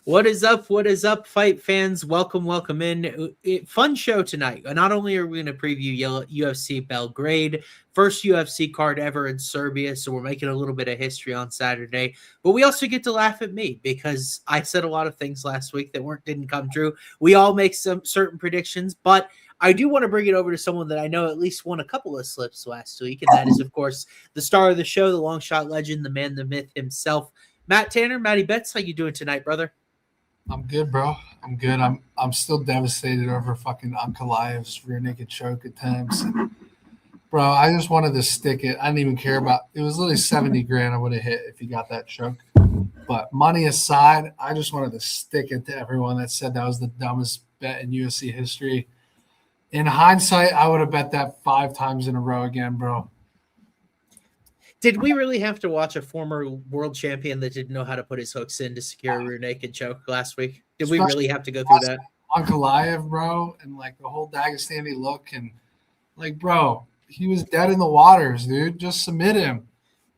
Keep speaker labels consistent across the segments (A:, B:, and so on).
A: What is up? What is up, fight fans? Welcome in. Fun show tonight. Not only are we going to preview UFC Belgrade, first UFC card ever in Serbia, so we're making a little bit of history on Saturday, but we also get to laugh at me because I said a lot of things last week that didn't come true. We all make some certain predictions, but I do want to bring it over to someone that I know at least won a couple of slips last week, and that is, of course, the star of the show, the long shot legend, the man, the myth himself, Matt Tanner. Matty Betts, how you doing tonight, brother?
B: I'm good, bro. I'm good. I'm still devastated over fucking Ankalaev's rear naked choke attempts. Bro, I just wanted to stick it. I didn't even care about it. Was literally 70 grand I would have hit if he got that choke. But money aside, I just wanted to stick it to everyone that said that was the dumbest bet in UFC history. In hindsight, I would have bet that 5 times in a row again, bro.
A: Did we really have to watch a former world champion that didn't know how to put his hooks in to secure a rear naked choke last week? Did we really have to go through that?
B: Ankalaev, bro, and like the whole Dagestani look, and like, bro, he was dead in the waters, dude. Just submit him.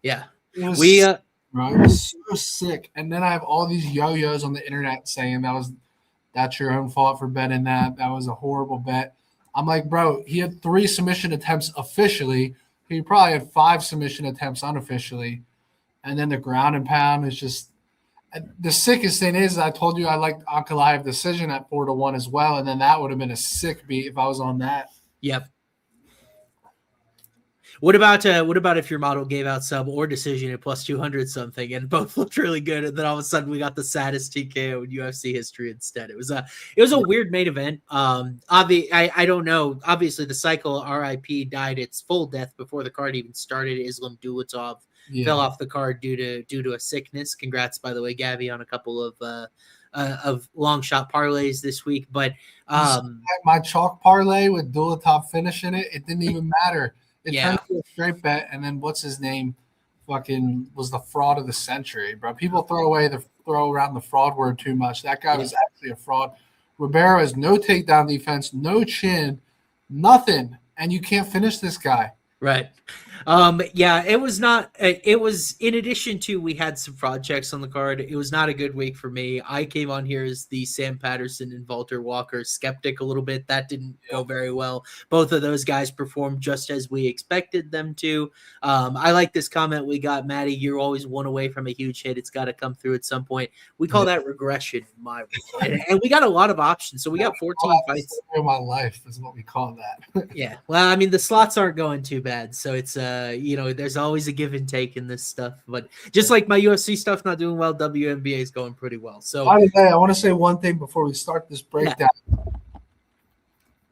A: Yeah,
B: it was so sick. And then I have all these yo-yos on the internet saying that's your own fault for betting that. That was a horrible bet. I'm like, bro, he had 3 submission attempts officially. He probably had 5 submission attempts unofficially. And then the ground and pound is just – the sickest thing is I told you I liked Ankalaev decision at 4-1 as well, and then that would have been a sick beat if I was on that.
A: Yep. What about if your model gave out sub or decision at plus 200 something and both looked really good, and then all of a sudden we got the saddest TKO in UFC history instead? It was a weird main event. I don't know. Obviously, the cycle RIP died its full death before the card even started. Islam Dulatov fell off the card due to a sickness. Congrats, by the way, Gabby, on a couple of long shot parlays this week. But
B: my chalk parlay with Dulatov finishing it didn't even matter. It turned to a straight bet, and then what's his name fucking was the fraud of the century, bro. People throw around the fraud word too much. That guy was actually a fraud. Ribeiro has no takedown defense, no chin, nothing, and you can't finish this guy.
A: Right. It was in addition to, we had some fraud checks on the card. It was not a good week for me. I came on here as the Sam Patterson and Walter Walker skeptic a little bit. That didn't go very well. Both of those guys performed just as we expected them to. I like this comment we got, Matty. You're always one away from a huge hit. It's got to come through at some point. We call that regression, and we got a lot of options. So we got 14 fights.
B: In my life is what we call that.
A: Yeah. Well, I mean, the slots aren't going too bad. So it's there's always a give and take in this stuff, but just like my UFC stuff not doing well, WNBA is going pretty well. So
B: I want to say one thing before we start this breakdown.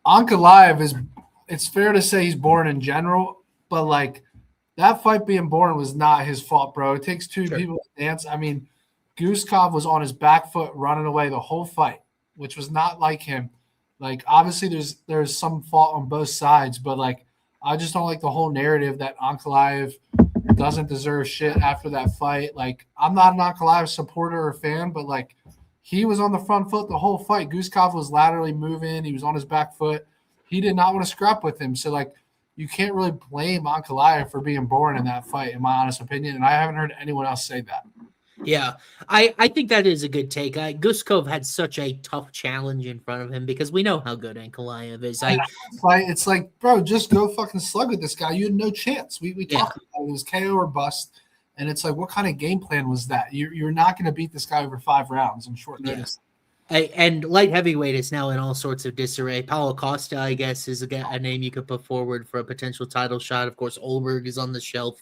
B: Ankalaev it's fair to say he's boring in general, but like that fight being boring was not his fault, bro. It takes 2 people to dance. I mean, Guskov was on his back foot running away the whole fight, which was not like him. Like, obviously there's some fault on both sides, but like, I just don't like the whole narrative that Ankalaev doesn't deserve shit after that fight. Like, I'm not an Ankalaev supporter or fan, but like, he was on the front foot the whole fight. Guskov was laterally moving. He was on his back foot. He did not want to scrap with him. So like, you can't really blame Ankalaev for being boring in that fight, in my honest opinion. And I haven't heard anyone else say that.
A: Yeah, I think that is a good take. Guskov had such a tough challenge in front of him because we know how good Ankalaev is.
B: It's like, bro, just go fucking slug with this guy. You had no chance. We talked about it was KO or bust, and it's like, what kind of game plan was that? You're not going to beat this guy over 5 rounds in short notice.
A: Yeah. And light heavyweight is now in all sorts of disarray. Paulo Costa, I guess, is a name you could put forward for a potential title shot. Of course, Olberg is on the shelf.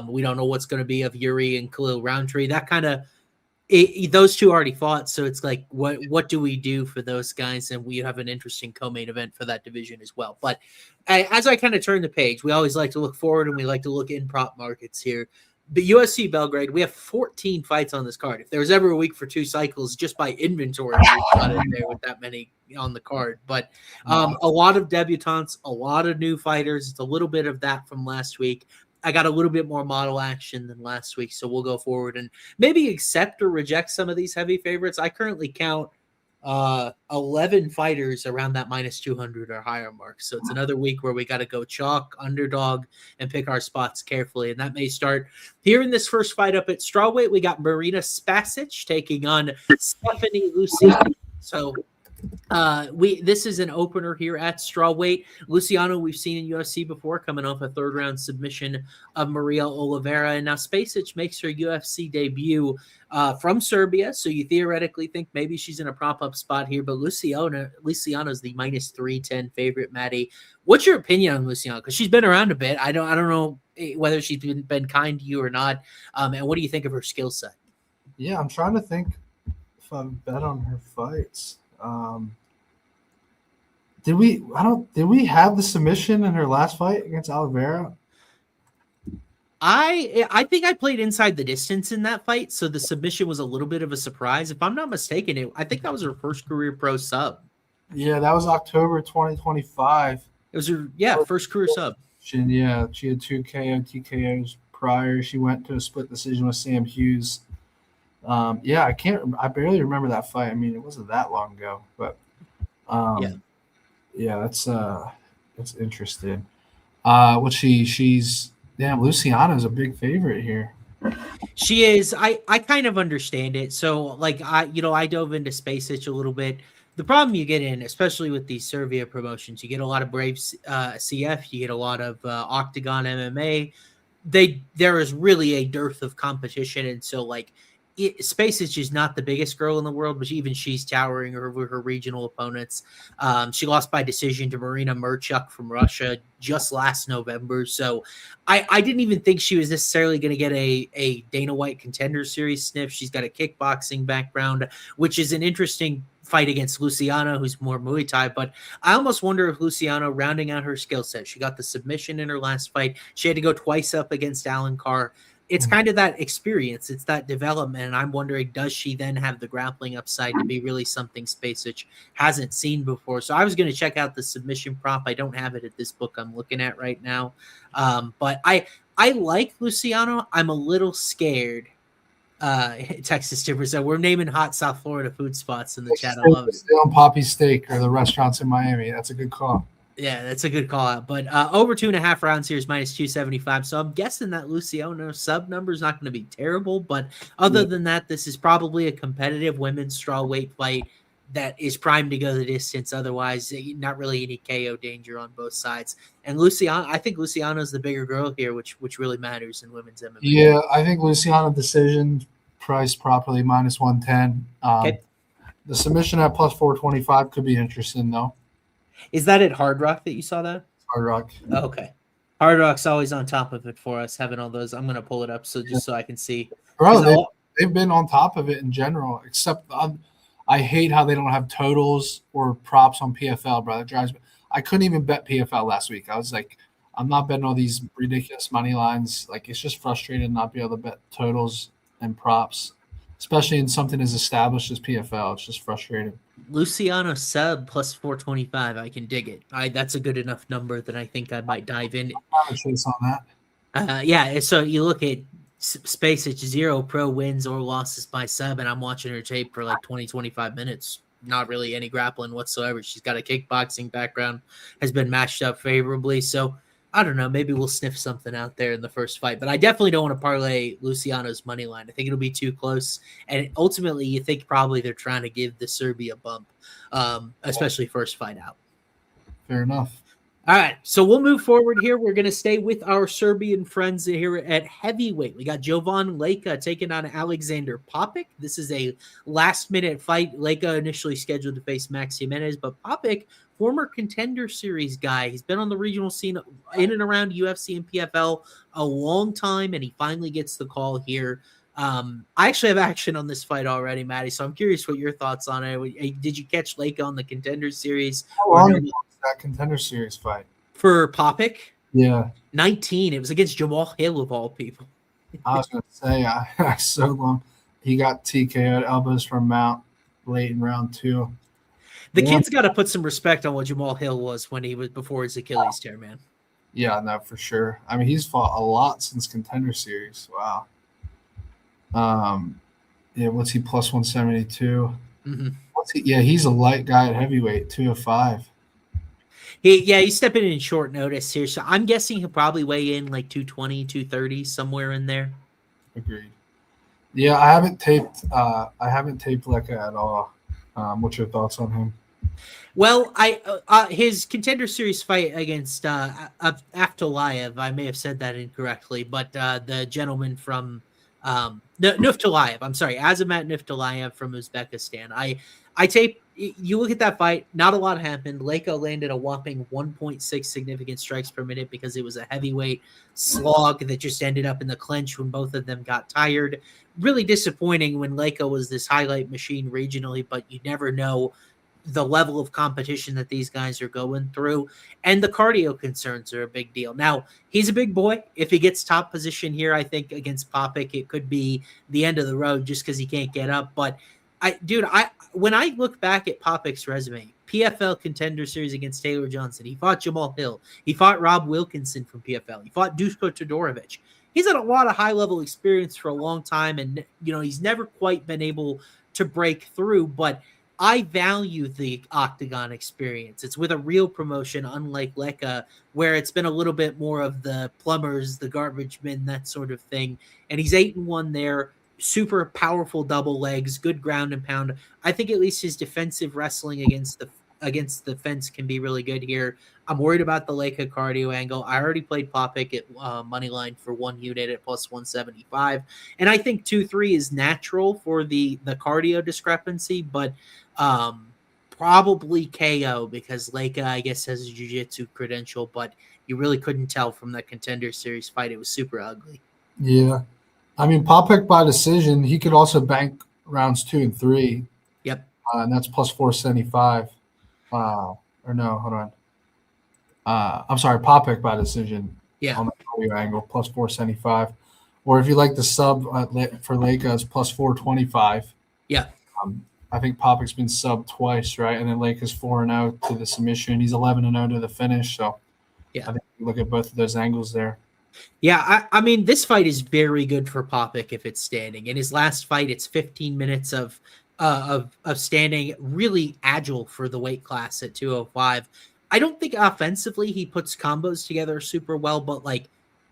A: We don't know what's going to be of Yuri and Khalil Roundtree. That kind of those two already fought, so it's like, what do we do for those guys? And we have an interesting co-main event for that division as well. But as I kind of turn the page, we always like to look forward, and we like to look in prop markets here. The UFC Belgrade, we have 14 fights on this card. If there was ever a week for 2 cycles, just by inventory, we got in there with that many on the card. But a lot of debutantes, a lot of new fighters. It's a little bit of that from last week. I got a little bit more model action than last week, so we'll go forward and maybe accept or reject some of these heavy favorites. I currently count 11 fighters around that minus 200 or higher mark. So it's another week where we got to go chalk, underdog, and pick our spots carefully. And that may start here in this first fight up at strawweight. We got Marina Spasic taking on Stephanie Luciano. So this is an opener here at strawweight. Luciano, we've seen in UFC before, coming off a third round submission of Maria Oliveira, and now Spasic makes her UFC debut from Serbia. So you theoretically think maybe she's in a prop up spot here, but Luciano's the minus 310 favorite. Maddie, what's your opinion on Luciano? Because she's been around a bit. I don't know whether she's been kind to you or not. And what do you think of her skill set?
B: Yeah, I'm trying to think if I've bet on her fights. Did we have the submission in her last fight against Oliveira?
A: I think I played inside the distance in that fight, so the submission was a little bit of a surprise. If I'm not mistaken, I think that was her first career pro sub.
B: Yeah, that was October 2025.
A: It was her first career sub.
B: Yeah, she had 2 KO TKOs prior. She went to a split decision with Sam Hughes. I barely remember that fight. I mean, it wasn't that long ago, but that's interesting. Luciano's a big favorite here.
A: She is. I kind of understand it. So like I dove into Spasic a little bit. The problem you get in, especially with these Serbia promotions, you get a lot of Brave CF, you get a lot of Octagon MMA. There is really a dearth of competition, and so like Spasic is not the biggest girl in the world, but even she's towering over her regional opponents. She lost by decision to Marina Merchuk from Russia just last November. So I didn't even think she was necessarily going to get a Dana White Contender Series sniff. She's got a kickboxing background, which is an interesting fight against Luciano, who's more Muay Thai. But I almost wonder if Luciano, rounding out her skill set, she got the submission in her last fight. She had to go twice up against Alan Carr. It's kind of that experience. It's that development. And I'm wondering, does she then have the grappling upside to be really something Spasic hasn't seen before? So I was going to check out the submission prop. I don't have it at this book I'm looking at right now. But I like Luciano. I'm a little scared. Texas Tipper said we're naming hot South Florida food spots in the chat. I love it.
B: Stay on Poppy's Steak or the restaurants in Miami. That's a good call.
A: Yeah, that's a good call out. But over 2.5 rounds here is minus 275. So I'm guessing that Luciano sub number is not going to be terrible. But other than that, this is probably a competitive women's strawweight fight that is primed to go the distance. Otherwise, not really any KO danger on both sides. And I think Luciano's the bigger girl here, which really matters in women's MMA.
B: Yeah, I think Luciano decision priced properly minus 110.
A: Okay.
B: The submission at plus 425 could be interesting though.
A: Is that at Hard Rock that you saw that?
B: Hard Rock.
A: Oh, okay. Hard Rock's always on top of it for us, having all those. I'm going to pull it up so I can see.
B: Bro, they've been on top of it in general, except I hate how they don't have totals or props on PFL, bro. That drives me. I couldn't even bet PFL last week. I was like, I'm not betting all these ridiculous money lines. Like, it's just frustrating not be able to bet totals and props, especially in something as established as PFL. It's just frustrating.
A: Luciano sub plus 425. I can dig it. That's a good enough number that I think I might dive in.
B: I'm chase on that.
A: Yeah. So you look at Spasic, 0 pro wins or losses by sub, and I'm watching her tape for like 20-25 minutes. Not really any grappling whatsoever. She's got a kickboxing background, has been matched up favorably. So I don't know. Maybe we'll sniff something out there in the first fight, but I definitely don't want to parlay Luciano's money line. I think it'll be too close. And ultimately, you think probably they're trying to give the Serbia bump, especially first fight out.
B: Fair enough.
A: All right, so we'll move forward here. We're going to stay with our Serbian friends here at heavyweight. We got Jovan Leka taking on Alexander Popic. This is a last-minute fight. Leka initially scheduled to face Max Jimenez, but Popic, former Contender Series guy, he's been on the regional scene in and around UFC and PFL a long time, and he finally gets the call here. I actually have action on this fight already, Matty, so I'm curious what your thoughts on it. Did you catch Leka on the Contender Series?
B: How long was that Contender Series fight?
A: For Popic?
B: Yeah.
A: 19. It was against Jamal Hill, of all people.
B: I was going to say, so long. He got TKO'd elbows from Mount late in round 2.
A: The kid's got to put some respect on what Jamal Hill was when he was before his Achilles tear, man.
B: Yeah, no, for sure. I mean, he's fought a lot since Contender Series. Wow. Yeah, what's he plus 172?
A: Mm-hmm.
B: Yeah, he's a light guy at heavyweight, 205.
A: He's stepping in short notice here. So I'm guessing he'll probably weigh in like 220, 230, somewhere in there.
B: Agreed. Yeah, I haven't taped Leka at all. What's your thoughts on him?
A: Well, his contender series fight against Aftolayev, I may have said that incorrectly, but the gentleman from Nuftalayev, I'm sorry, Azamat Nuftalayev from Uzbekistan. I tape. You look at that fight, not a lot happened. Leka landed a whopping 1.6 significant strikes per minute because it was a heavyweight slog that just ended up in the clinch when both of them got tired. Really disappointing when Leka was this highlight machine regionally, but you never know the level of competition that these guys are going through, and the cardio concerns are a big deal. Now, he's a big boy. If he gets top position here, I think against Popik, it could be the end of the road just because he can't get up. But when I look back at Popik's resume, PFL Contender Series against Taylor Johnson, he fought Jamal Hill, he fought Rob Wilkinson from PFL, he fought Duško Todorovic. He's had a lot of high-level experience for a long time, and he's never quite been able to break through, but I value the octagon experience. It's with a real promotion, unlike Leka, where it's been a little bit more of the plumbers, the garbage men, that sort of thing. And he's 8-1 there. Super powerful double legs, good ground and pound. I think at least his defensive wrestling against the fence can be really good here. I'm worried about the Leka cardio angle. I already played Popik at money line for 1 unit at plus 175, and I think 2-3 is natural for the cardio discrepancy, but probably KO because Leka, I guess, has a jiu-jitsu credential, but you really couldn't tell from that Contender Series fight. It was super ugly.
B: Yeah. I mean, Popik by decision, he could also bank rounds 2 and 3.
A: Yep.
B: And that's plus 475. Or no, hold on. I'm sorry, Popik by decision.
A: Yeah.
B: On the cardio angle, plus 475. Or if you like the sub for Leka, it's plus 425.
A: Yeah.
B: I think Popik's been subbed twice, right? And then Leka's 4-0 to the submission. He's 11-0 to the finish. So
A: yeah,
B: I think you look at both of those angles there.
A: Yeah, I mean, this fight is very good for Popik if it's standing. In his last fight, it's 15 minutes of standing, really agile for the weight class at 205. I don't think offensively he puts combos together super well, but like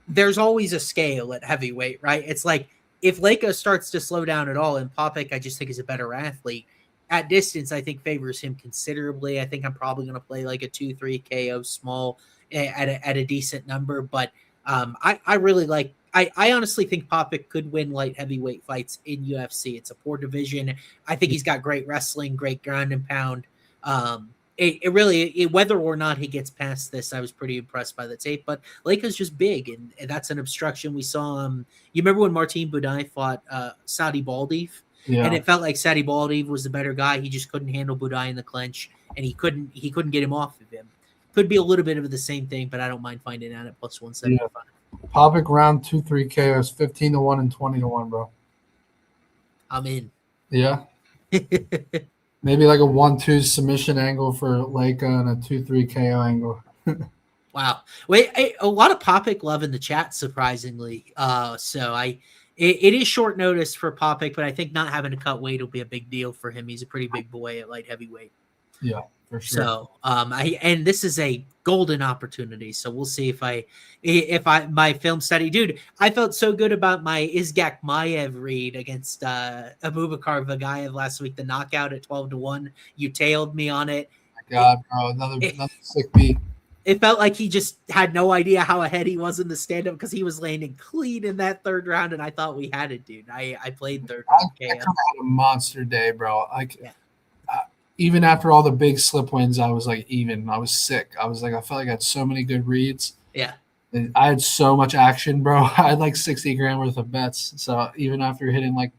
A: there's always a scale at heavyweight, right? It's like if Leka starts to slow down at all, and Popik, I just think is a better athlete. At distance, I think favors him considerably. I think I'm probably going to play like a 2-3 KO small at a decent number, but I really like. I honestly think Popik could win light heavyweight fights in UFC. It's a poor division. I think he's got great wrestling, great ground and pound. Whether or not he gets past this, I was pretty impressed by the tape. But Leka's just big, and that's an obstruction. We saw him. You remember when Martin Buday fought Sadi Baldiv? Yeah. And it felt like Sadi Baldiv was the better guy. He just couldn't handle Buday in the clinch, and he couldn't get him off of him. Could be a little bit of the same thing, but I don't mind finding out at plus 175.
B: Yeah. Popik round 2-3 KOs, 15-1 and 20-1, bro.
A: I'm in.
B: Yeah. Maybe like a 1-2 submission angle for Leka and a 2-3 KO angle.
A: Wow. Wait, a lot of Popik love in the chat, surprisingly. It is short notice for Popik, but I think not having to cut weight will be a big deal for him. He's a pretty big boy at light heavyweight.
B: Yeah. For sure.
A: So, and this is a golden opportunity. So we'll see if my film study, dude, I felt so good about my Isgak Maiev read against Abubakar Vagayev last week, the knockout at 12-1. You tailed me on it.
B: Oh my God, bro, another sick beat.
A: It felt like he just had no idea how ahead he was in the stand-up because he was landing clean in that third round, and I thought we had it, dude. I played third round KO.
B: I had a monster day, bro. Even after all the big slip wins, I was like I was sick. I felt like I had so many good reads.
A: Yeah.
B: And I had so much action, bro. I had like 60 grand worth of bets. So even after hitting like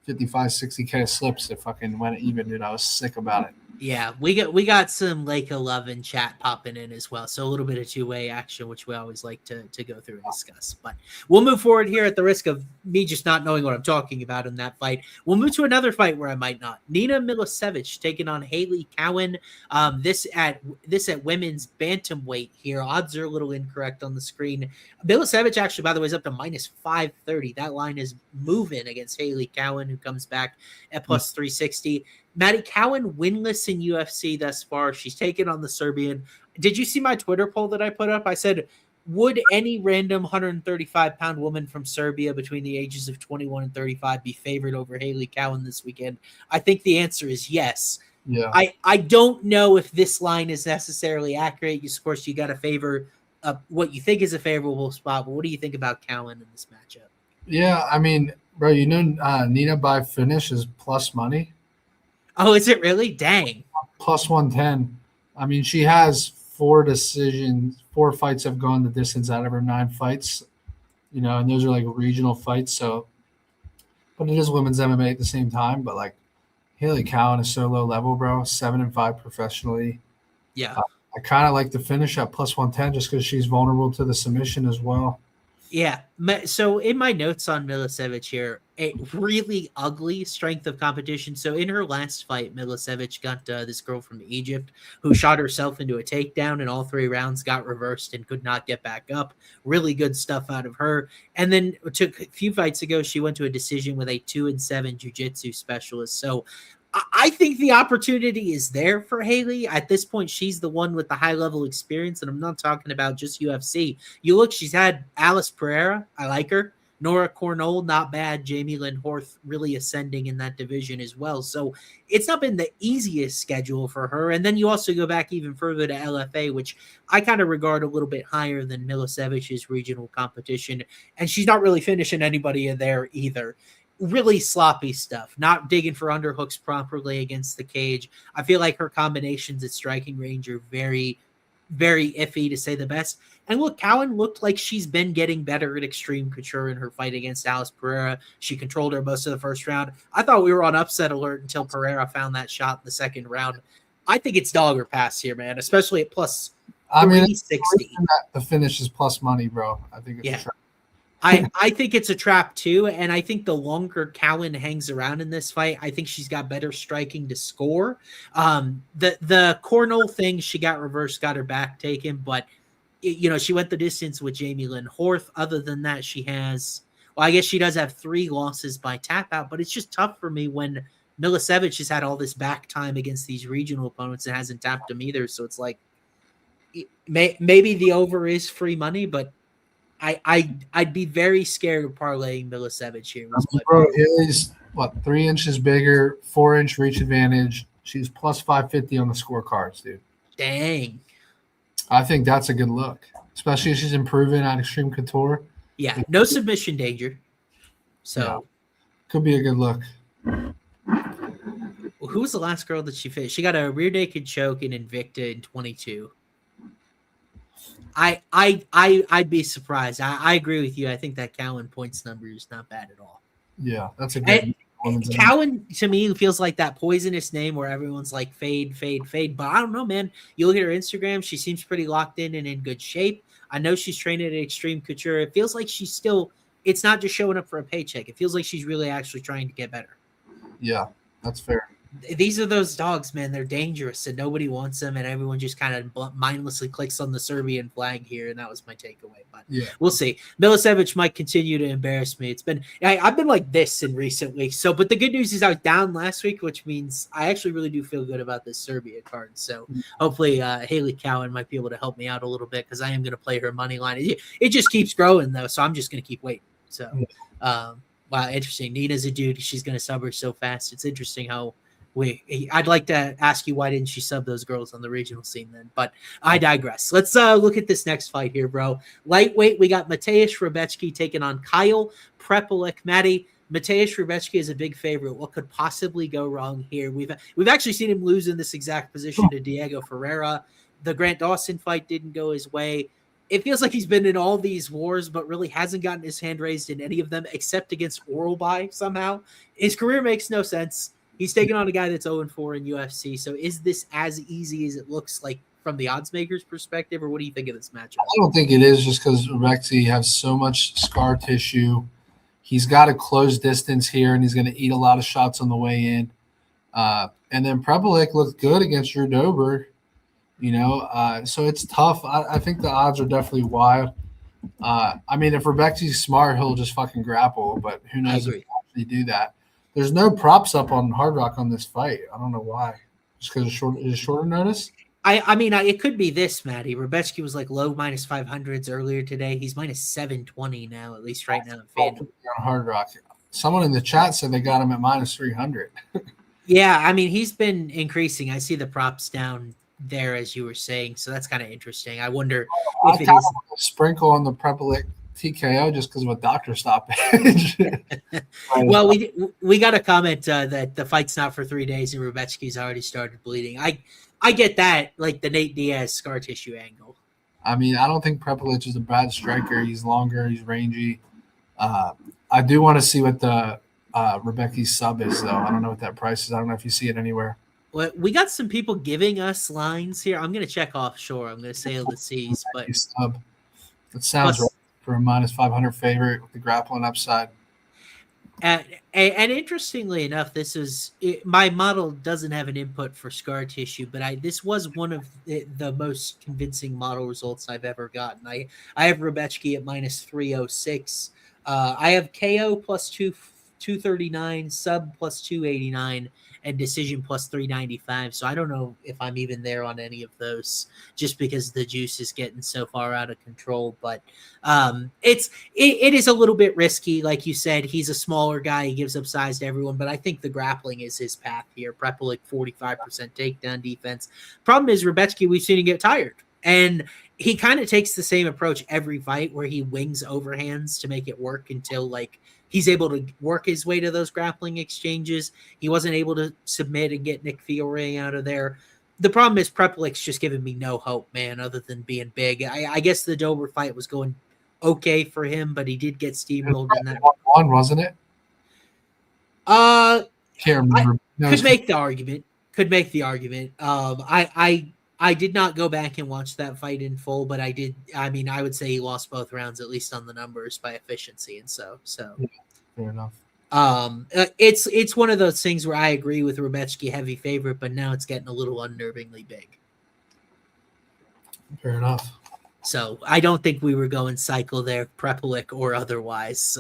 B: 55, 60K slips, it fucking went even, dude. I was sick about it.
A: Yeah, we got some Leka love in chat popping in as well. So a little bit of two-way action, which we always like to go through and discuss. But we'll move forward here at the risk of me just not knowing what I'm talking about in that fight. We'll move to another fight where I might not. Nina Milicevic taking on Haley Cowan. This at women's bantamweight here. Odds are a little incorrect on the screen. Milicevic actually, by the way, is up to minus 530. That line is moving against Haley Cowan, who comes back at plus 360. Maddie Cowan winless in UFC thus far. She's taken on the Serbian. Did you see my Twitter poll that I put up? I said, would any random 135-pound woman from Serbia between the ages of 21 and 35 be favored over Haley Cowan this weekend? I think the answer is yes.
B: Yeah.
A: I don't know if this line is necessarily accurate. Of course, you got to favor what you think is a favorable spot, but what do you think about Cowan in this matchup?
B: Yeah, I mean, bro, Nina by finish is plus money.
A: Oh, is it really? Dang.
B: Plus 110. I mean, she has 4 fights have gone the distance out of her 9 fights, and those are like regional fights. So, but it is women's MMA at the same time. But like Haley Cowan is so low level, bro. 7-5 professionally.
A: Yeah.
B: I kind of like the finish at plus 110 just because she's vulnerable to the submission as well.
A: Yeah. So in my notes on Milicevic here, a really ugly strength of competition. So in her last fight, Milicevic got this girl from Egypt who shot herself into a takedown, and all 3 rounds got reversed and could not get back up. Really good stuff out of her. And then took a few fights ago, she went to a decision with a 2-7 jiu-jitsu specialist. So I think the opportunity is there for Haley. At this point, she's the one with the high-level experience, and I'm not talking about just UFC. You look, she's had Alice Pereira. I like her. Nora Cornell, not bad. Jamie Lynn Horth really ascending in that division as well. So it's not been the easiest schedule for her. And then you also go back even further to LFA, which I kind of regard a little bit higher than Milosevic's regional competition. And she's not really finishing anybody in there either. Really sloppy stuff, not digging for underhooks properly against the cage. I feel like her combinations at striking range are very, very iffy, to say the best. And look, Cowan looked like she's been getting better at extreme couture in her fight against Alice Pereira. She controlled her most of the first round. I thought we were on upset alert until Pereira found that shot in the second round. I think it's dog or pass here, man, especially at plus 360.
B: The finish is plus money, bro. I think it's
A: a trap. I think it's a trap too, and I think the longer Cowan hangs around in this fight, I think she's got better striking to score. The Cornell thing, she got reversed, got her back taken, but she went the distance with Jamie Lynn Horth. Other than that, I guess she does have 3 losses by tap out, but it's just tough for me when Milicevic has had all this back time against these regional opponents and hasn't tapped them either. So it's like maybe the over is free money, but I'd be very scared of parlaying Milicevic here.
B: Bro, Haley's 3 inches bigger, 4-inch reach advantage. She's plus 550 on the scorecards, dude.
A: Dang.
B: I think that's a good look, especially if she's improving on extreme couture.
A: Yeah, no submission danger. So
B: could be a good look.
A: Who was the last girl that she faced? She got a rear naked choke in Invicta in 22. I'd be surprised. I agree with you. I think that Cowan points number is not bad at all.
B: Yeah, that's a good one.
A: Cowan, to me, feels like that poisonous name where everyone's like fade, fade, fade. But I don't know, man. You look at her Instagram, she seems pretty locked in and in good shape. I know she's training at Extreme Couture. It feels like she's still, it's not just showing up for a paycheck. It feels like she's really actually trying to get better.
B: Yeah, that's fair.
A: These are those dogs, man. They're dangerous and nobody wants them, and everyone just kind of mindlessly clicks on the Serbian flag here, and that was my takeaway. But we'll see. Milicevic might continue to embarrass me. I've been like this in recent weeks. So, but the good news is I was down last week, which means I actually really do feel good about this Serbia card. So hopefully Haley Cowan might be able to help me out a little bit because I am going to play her money line. It just keeps growing though, so I'm just going to keep waiting. So, wow, interesting. Nina's a dude. She's going to sub her so fast. It's interesting how. I'd like to ask you why didn't she sub those girls on the regional scene then? But I digress. Let's look at this next fight here, bro. Lightweight, we got Mateusz Rebecki taking on Kyle Prepelic. Matty, Mateusz Rebecki is a big favorite. What could possibly go wrong here? We've actually seen him lose in this exact position to Diego Ferreira. The Grant Dawson fight didn't go his way. It feels like he's been in all these wars, but really hasn't gotten his hand raised in any of them except against Oralby somehow. His career makes no sense. He's taking on a guy that's 0-4 in UFC. So is this as easy as it looks like from the odds maker's perspective, or what do you think of this matchup?
B: I don't think it is just because Rebecki has so much scar tissue. He's got a close distance here, and he's going to eat a lot of shots on the way in. And then Prepelic looked good against Drew Dober, so it's tough. I think the odds are definitely wild. I mean, if Rebecki's smart, he'll just fucking grapple, but who knows if he'll actually do that. There's no props up on Hard Rock on this fight. I don't know why. Just because it's shorter notice?
A: I mean, it could be this, Matty. Rebetsky was like low minus 500s earlier today. He's minus 720 now, at least right now.
B: On Hard Rock. Someone in the chat said they got him at minus 300.
A: Yeah, I mean, he's been increasing. I see the props down there, as you were saying, so that's kind of interesting. I wonder if it is
B: a sprinkle on the Prepelic TKO just because of a doctor stoppage.
A: Well, we got a comment that the fight's not for 3 days and Rebetsky's already started bleeding. I get that, like the Nate Diaz scar tissue angle.
B: I mean, I don't think Prepelic is a bad striker. He's longer, he's rangy. I do want to see what the Rebecca's sub is, though. I don't know what that price is. I don't know if you see it anywhere.
A: Well, we got some people giving us lines here. I'm going to check offshore. I'm going to sail the seas. But
B: sub. It sounds right for a minus 500 favorite with the grappling upside.
A: And interestingly enough, my model doesn't have an input for scar tissue, but this was one of the most convincing model results I've ever gotten. I have Rebetsky at minus 306. I have KO plus 239, sub plus 289, and decision plus 395. So I don't know if I'm even there on any of those, just because the juice is getting so far out of control. But it is a little bit risky. Like you said, he's a smaller guy. He gives up size to everyone, but I think the grappling is his path here. Prepelic 45% takedown defense. Problem is Rebetsky, we've seen him get tired. And he kind of takes the same approach every fight where he wings overhands to make it work until like he's able to work his way to those grappling exchanges. He wasn't able to submit and get Nick Fiore out of there. The problem is Prepelic's just giving me no hope, man, other than being big. I guess the Dober fight was going okay for him, but he did get steamrolled in that
B: one, wasn't it?
A: Can't
B: remember.
A: Could make the argument. I did not go back and watch that fight in full, but I did. I mean, I would say he lost both rounds, at least on the numbers, by efficiency, and so.
B: Yeah, fair enough.
A: It's one of those things where I agree with Rebetsky, heavy favorite, but now it's getting a little unnervingly big.
B: Fair enough.
A: So I don't think we were going cycle there, Prepelic or otherwise.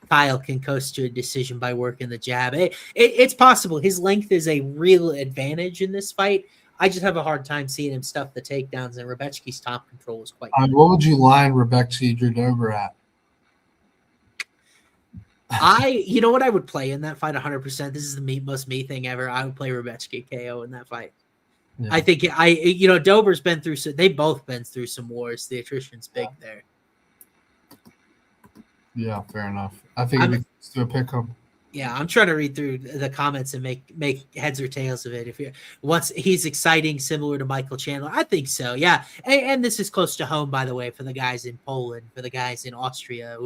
A: Kyle can coast to a decision by working the jab. It's possible. His length is a real advantage in this fight. I just have a hard time seeing him stuff the takedowns, and Rebetsky's top control is quite good.
B: What would you line Rebetsky Dober at?
A: You know what I would play in that fight 100%. This is the most me thing ever. I would play Rebetsky KO in that fight. Yeah. I think Dober's been through they've both been through some wars. The attrition's big there.
B: Yeah, fair enough. I think it's to pick him.
A: Yeah, I'm trying to read through the comments and make heads or tails of it. If he's exciting, similar to Michael Chandler, I think so. Yeah, and this is close to home, by the way, for the guys in Poland, for the guys in Austria,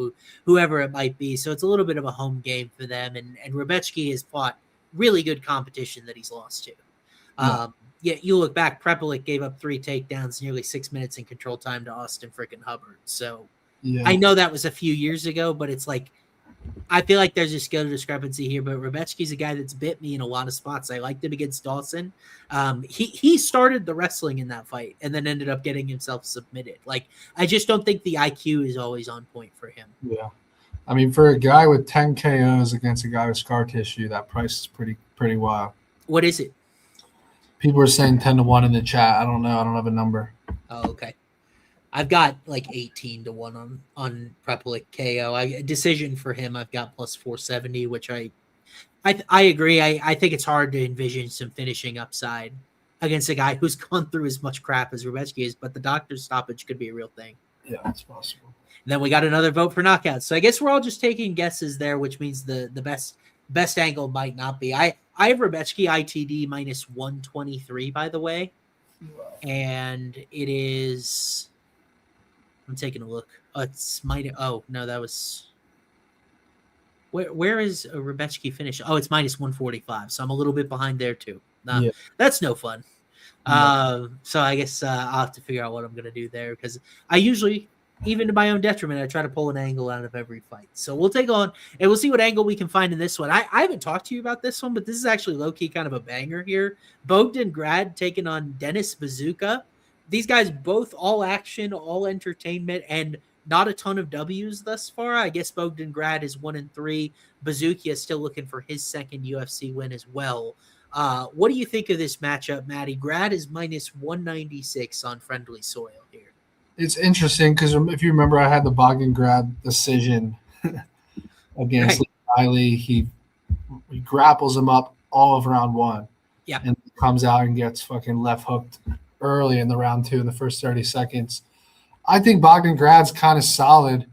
A: whoever it might be. So it's a little bit of a home game for them. And Rebetsky has fought really good competition that he's lost to. Yeah, you look back, Prepelic gave up 3 takedowns, nearly 6 minutes in control time to Austin freaking Hubbard. So I know that was a few years ago, but it's like, I feel like there's a skill discrepancy here, but Rebetsky's a guy that's bit me in a lot of spots. I liked him against Dawson. He started the wrestling in that fight and then ended up getting himself submitted. Like, I just don't think the IQ is always on point for him.
B: Yeah. I mean, for a guy with 10 KOs against a guy with scar tissue, that price is pretty wild.
A: What is it?
B: People are saying 10-1 in the chat. I don't know. I don't have a number.
A: Oh, okay. I've got like 18-1 on Prepelic KO. Decision for him, I've got plus 470, which I agree. I think it's hard to envision some finishing upside against a guy who's gone through as much crap as Rebetsky is, but the doctor's stoppage could be a real thing.
B: Yeah, it's possible.
A: And then we got another vote for knockouts. So I guess we're all just taking guesses there, which means the best angle might not be. I have Rebetsky ITD minus 123, by the way. Wow. And it is... I'm taking a look. It's minus. Oh no, that was. Where is a Rebetsky finish? Oh, it's minus 145. So I'm a little bit behind there too. That's no fun. So I guess I'll have to figure out what I'm gonna do there, because I usually, even to my own detriment, I try to pull an angle out of every fight. So we'll take on and we'll see what angle we can find in this one. I haven't talked to you about this one, but this is actually low key kind of a banger here. Bogdan Grad taking on Dennis Bazooka. These guys both all action, all entertainment, and not a ton of W's thus far. I guess Bogdan Grad is 1-3. Bazooka is still looking for his second UFC win as well. What do you think of this matchup, Matty? Grad is minus 196 on friendly soil here.
B: It's interesting because if you remember, I had the Bogdan Grad decision against Riley. He grapples him up all of round one.
A: Yeah.
B: And comes out and gets fucking left hooked early in the round 2 in the first 30 seconds. I think Bogdan Grad's kind of solid,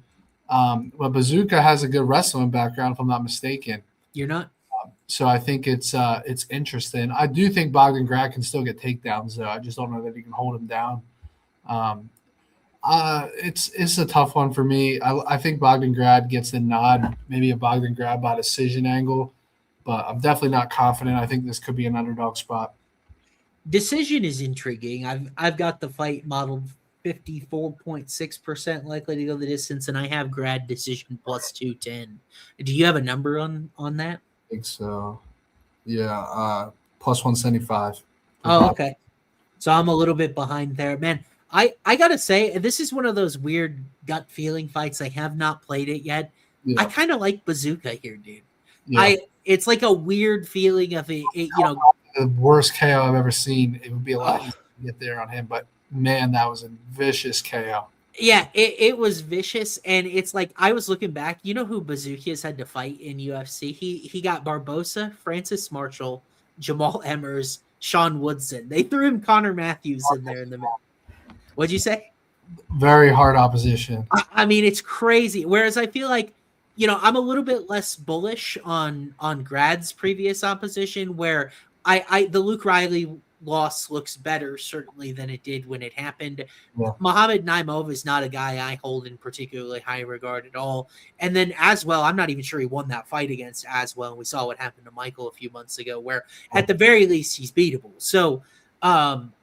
B: but Bazooka has a good wrestling background, if I'm not mistaken.
A: You're not?
B: So I think it's interesting. I do think Bogdan Grad can still get takedowns, though. I just don't know that he can hold him down. It's a tough one for me. I think Bogdan Grad gets the nod, maybe a Bogdan Grad by decision angle, but I'm definitely not confident. I think this could be an underdog spot.
A: Decision is intriguing. I've got the fight modeled 54.6% likely to go the distance, and I have Grad decision plus 210. Do you have a number on that?
B: I think so. Yeah, plus 175.
A: Oh, okay. So I'm a little bit behind there. Man, I gotta say, this is one of those weird gut feeling fights. I have not played it yet. Yeah. I kind of like Bazooka here, dude. Yeah. It's like a weird feeling of it,
B: the worst KO I've ever seen. It would be a lot easier to get there on him, but man, that was a vicious KO.
A: Yeah, it was vicious, and it's like I was looking back. You know who Bazooka has had to fight in UFC? He got Barbosa, Francis Marshall, Jamal Emmers, Sean Woodson. They threw him Connor Matthews in there in the middle. What'd you say?
B: Very hard opposition.
A: I mean, it's crazy. Whereas I feel like, I'm a little bit less bullish on Grad's previous opposition, where the Luke Riley loss looks better certainly than it did when it happened. Yeah. Muhammad Naimov is not a guy I hold in particularly high regard at all. And then Aswell, I'm not even sure he won that fight against Aswell. We saw what happened to Michael a few months ago, where at the very least he's beatable. So I'm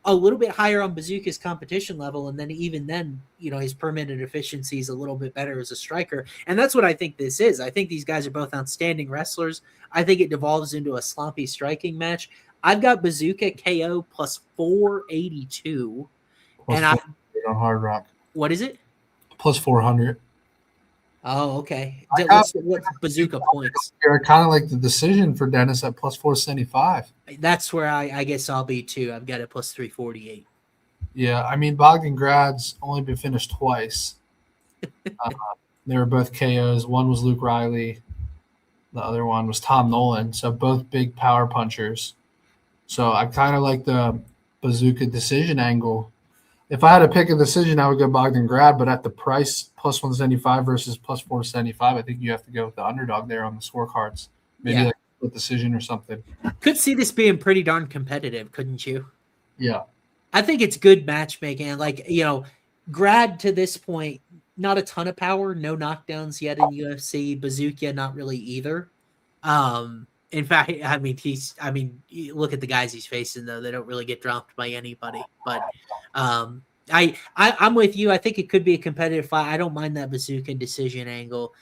A: a little bit higher on Bazooka's competition level, and then even then, his per minute efficiency is a little bit better as a striker, and that's what I think this is. I think these guys are both outstanding wrestlers. I think it devolves into a sloppy striking match. I've got Bazooka KO plus 482,
B: plus and I on Hard Rock.
A: What is it?
B: Plus 400.
A: Oh, okay. What's Bazooka points?
B: I kind of like the decision for Dennis at plus 475.
A: That's where I guess I'll be too. I've got it plus 348.
B: Yeah, I mean, Bogdan Grad's only been finished twice. They were both KOs. One was Luke Riley. The other one was Tom Nolan. So both big power punchers. So I kind of like the Bazooka decision angle. If I had to pick a decision, I would go Bogdan Grad, but at the price, plus 175 versus plus 475, I think you have to go with the underdog there on the scorecards. Maybe like a decision or something.
A: Could see this being pretty darn competitive, couldn't you?
B: Yeah.
A: I think it's good matchmaking. Like, Grad to this point, not a ton of power, no knockdowns yet in UFC. Bazooka, not really either. In fact, look at the guys he's facing, though. They don't really get dropped by anybody. But I'm with you. I think it could be a competitive fight. I don't mind that Bazooka decision angle.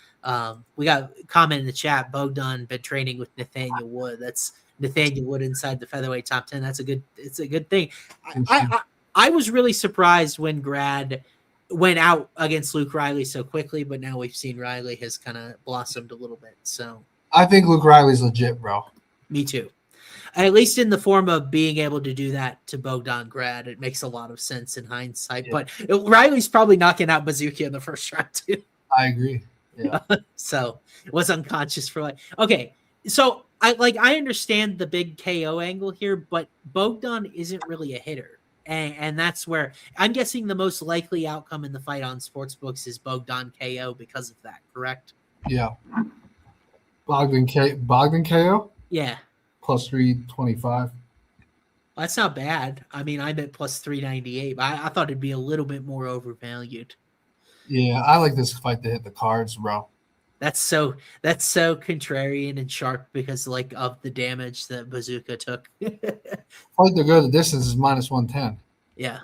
A: We got a comment in the chat. Bogdan been training with Nathaniel Wood. That's Nathaniel Wood inside the featherweight top 10. It's a good thing. I was really surprised when Grad went out against Luke Riley so quickly, but now we've seen Riley has kind of blossomed a little bit. So
B: I think Luke Riley's legit, bro.
A: Me too. At least in the form of being able to do that to Bogdan Grad, it makes a lot of sense in hindsight. Yeah. But Riley's probably knocking out Bazooka in the first round too.
B: I agree. Yeah.
A: So it was unconscious for like. Okay, so I understand the big KO angle here, but Bogdan isn't really a hitter. And that's where I'm guessing the most likely outcome in the fight on sportsbooks is Bogdan KO because of that, correct?
B: Yeah. Bogdan KO?
A: Yeah.
B: Plus 325.
A: Well, that's not bad. I mean, I'm at plus 398, but I thought it'd be a little bit more overvalued.
B: Yeah, I like this fight to hit the cards, bro.
A: That's so contrarian and sharp because of the damage that Bazooka took.
B: Fight to go the distance is minus 110.
A: Yeah.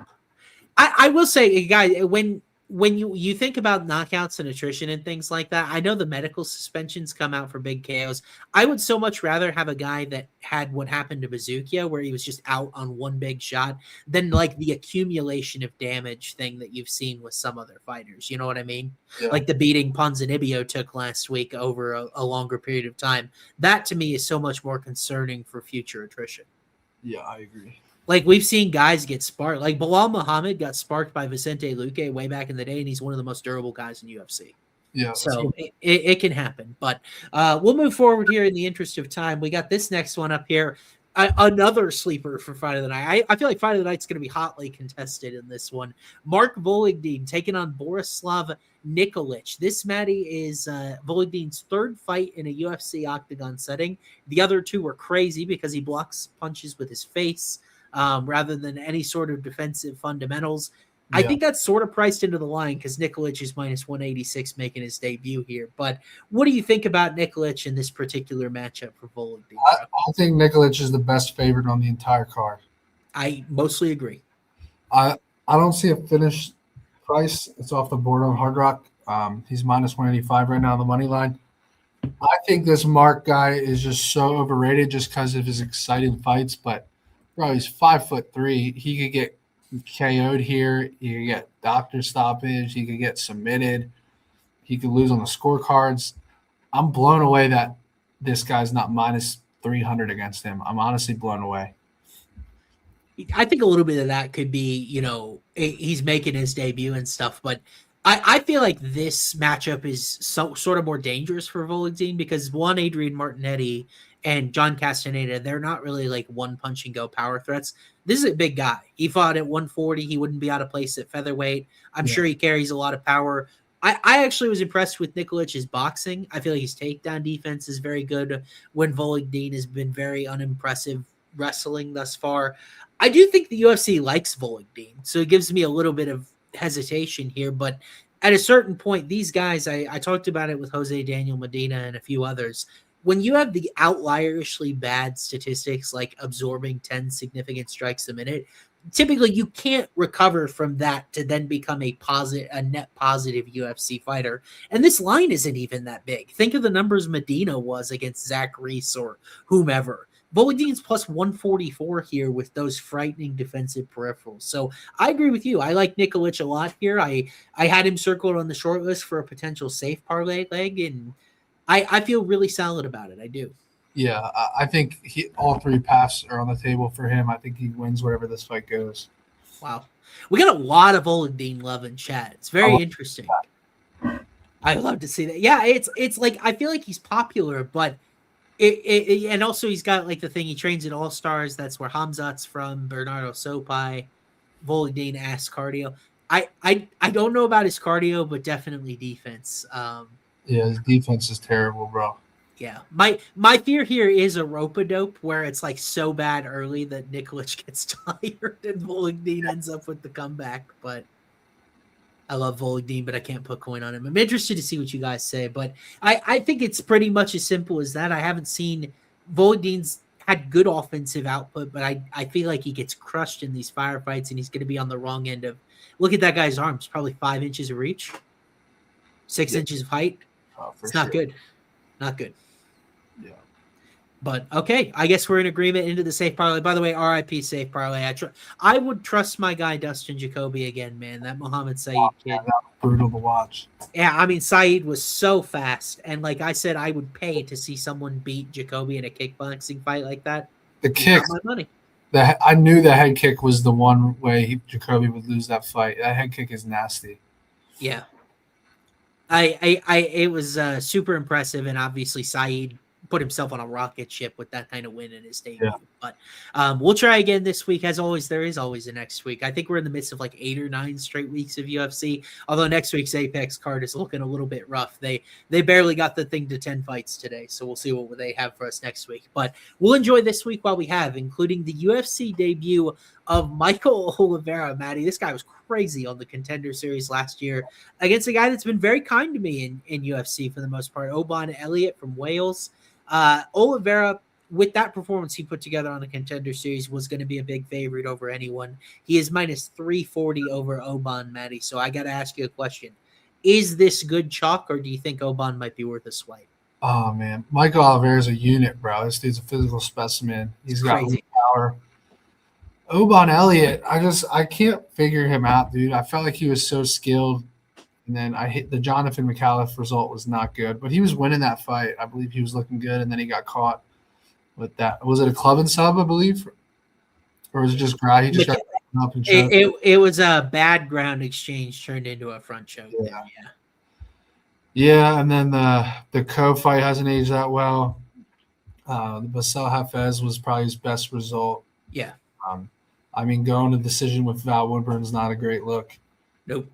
A: I will say, guys, when when you think about knockouts and attrition and things like that, I know the medical suspensions come out for big KOs. I would so much rather have a guy that had what happened to Bazookia, where he was just out on one big shot, than like the accumulation of damage thing that you've seen with some other fighters. You know what I mean?
B: Yeah.
A: Like the beating Ponzinibbio took last week over a longer period of time. That to me is so much more concerning for future attrition.
B: Yeah, I agree.
A: Like we've seen guys get sparked. Like Bilal Muhammad got sparked by Vicente Luque way back in the day, and he's one of the most durable guys in UFC.
B: Yeah.
A: So it can happen. But we'll move forward here in the interest of time. We got this next one up here. Another sleeper for Friday the Night. I feel like Friday the Night's going to be hotly contested in this one. Mark Vologdin taking on Borislav Nikolic. This, Matty, is Vologdin's third fight in a UFC octagon setting. The other two were crazy because he blocks punches with his face. Rather than any sort of defensive fundamentals. Yeah. I think that's sort of priced into the line because Nikolic is minus 186 making his debut here. But what do you think about Nikolic in this particular matchup for Vologdin?
B: I think Nikolic is the best favorite on the entire card.
A: I mostly agree.
B: I don't see a finished price. It's off the board on Hard Rock. He's minus 185 right now on the money line. I think this Mark guy is just so overrated just because of his exciting fights, but bro, he's 5'3". He could get KO'd here. He could get doctor stoppage. He could get submitted. He could lose on the scorecards. I'm blown away that this guy's not minus 300 against him. I'm honestly blown away.
A: I think a little bit of that could be, he's making his debut and stuff, but I feel like this matchup is sort of more dangerous for Vologdin because one, Adrian Martinetti and John Castaneda, they're not really like one punch and go power threats. This is a big guy. He fought at 140. He wouldn't be out of place at featherweight. I'm sure he carries a lot of power. I actually was impressed with Nikolic's boxing. I feel like his takedown defense is very good when Vologdin has been very unimpressive wrestling thus far. I do think the UFC likes Vologdin, so it gives me a little bit of hesitation here, but at a certain point, these guys, I talked about it with Jose Daniel Medina and a few others. When you have the outlierishly bad statistics like absorbing 10 significant strikes a minute, typically you can't recover from that to then become a net positive UFC fighter. And this line isn't even that big. Think of the numbers Medina was against Zach Reese or whomever. Vologdin's plus 144 here with those frightening defensive peripherals. So I agree with you. I like Nikolic a lot here. I had him circled on the short list for a potential safe parlay leg, and I feel really solid about it. I do.
B: Yeah, I think all three paths are on the table for him. I think he wins wherever this fight goes.
A: Wow. We got a lot of Vologdin love in chat. It's very interesting. I love to see that. Yeah, it's like I feel like he's popular, but and also he's got like the thing he trains at All Stars. That's where Hamzat's from. Bernardo Sopai, Vologdin ass cardio. I don't know about his cardio, but definitely defense.
B: Yeah, his defense is terrible, bro.
A: Yeah, my fear here is a rope-a-dope where it's like so bad early that Nikolic gets tired and Vologdin ends up with the comeback. But I love Vologdin, but I can't put coin on him. I'm interested to see what you guys say, but I think it's pretty much as simple as that. I haven't seen Vologdin's had good offensive output, but I feel like he gets crushed in these firefights, and he's going to be on the wrong end of. Look at that guy's arms, probably 5 inches of reach, 6 inches of height. It's not good. Not good.
B: Yeah.
A: But okay, I guess we're in agreement into the safe parlay. By the way, RIP safe parlay. I would trust my guy Dustin Jacoby again, man. That Muhammad Saeed kid.
B: That was brutal to watch.
A: Yeah, I mean Saeed was so fast, and like I said, I would pay to see someone beat Jacoby in a kickboxing fight like that.
B: The kick,
A: my money.
B: I knew the head kick was the one way Jacoby would lose that fight. That head kick is nasty.
A: Yeah. It was super impressive, and obviously Saeed put himself on a rocket ship with that kind of win in his debut. Yeah. But we'll try again this week. As always, there is always a next week. I think we're in the midst of like 8 or 9 straight weeks of UFC. Although next week's Apex card is looking a little bit rough. They barely got the thing to 10 fights today, so we'll see what they have for us next week. But we'll enjoy this week while we have, including the UFC debut of Michael Oliveira. Matty, this guy was crazy on the Contender Series last year against a guy that's been very kind to me in UFC for the most part, Oban Elliott from Wales. Oliveira with that performance he put together on the Contender Series, was going to be a big favorite over anyone. He is minus 340 over Oban, Matty. So I got to ask you a question. Is this good chalk, or do you think Oban might be worth a swipe?
B: Oh, man. Michael Oliveira's a unit, bro. This dude's a physical specimen. He's got
A: crazy
B: power. Oban Elliott, I can't figure him out, dude. I felt like he was so skilled. And then I hit the Jonathan McAuliffe result was not good, but he was winning that fight. I believe he was looking good, and then he got caught with that. Was it a club and sub, I believe? Or was it just ground? He just got up and choked.
A: It was a bad ground exchange turned into a front choke.
B: Yeah. Yeah, and then the Co fight hasn't aged that well. The Basel Hafez was probably his best result.
A: Yeah.
B: I mean, going to decision with Val Woodburn is not a great look.
A: Nope.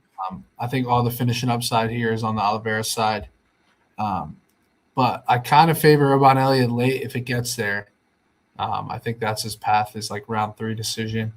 B: I think all the finishing upside here is on the Oliveira side. But I kind of favor Oban Elliott late if it gets there. I think that's his path, is like round 3 decision.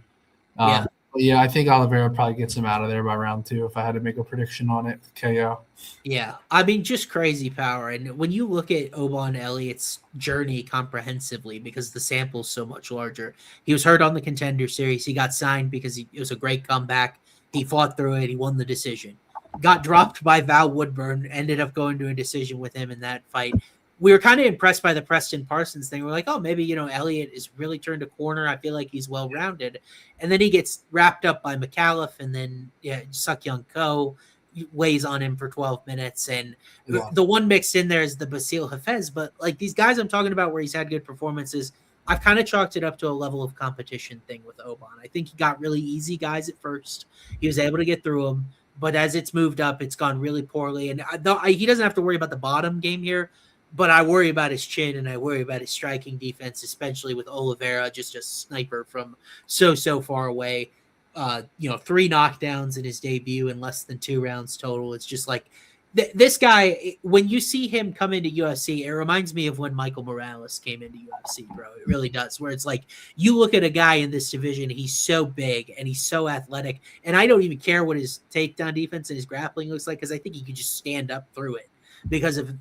B: But yeah, I think Oliveira probably gets him out of there by round 2 if I had to make a prediction on it. KO.
A: Yeah, I mean, just crazy power. And when you look at Oban Elliott's journey comprehensively, because the sample's so much larger, he was hurt on the Contender Series. He got signed because it was a great comeback. He fought through it. He won the decision. Got dropped by Val Woodburn. Ended up going to a decision with him in that fight. We were kind of impressed by the Preston Parsons thing. We're like, oh, maybe, Elliott is really turned a corner. I feel like he's well-rounded. And then he gets wrapped up by McAuliffe, and then Suk Young Ko weighs on him for 12 minutes. And the one mixed in there is the Basile Hafez. But like these guys I'm talking about where he's had good performances, I've kind of chalked it up to a level of competition thing with Oban. I think he got really easy guys at first. He was able to get through them. But as it's moved up, it's gone really poorly. And he doesn't have to worry about the bottom game here. But I worry about his chin, and I worry about his striking defense, especially with Oliveira, just a sniper from so far away. 3 knockdowns in his debut in less than 2 rounds total. It's just like this guy, when you see him come into UFC, it reminds me of when Michael Morales came into UFC, bro. It really does, where it's like you look at a guy in this division, he's so big and he's so athletic, and I don't even care what his takedown defense and his grappling looks like, because I think he could just stand up through it because of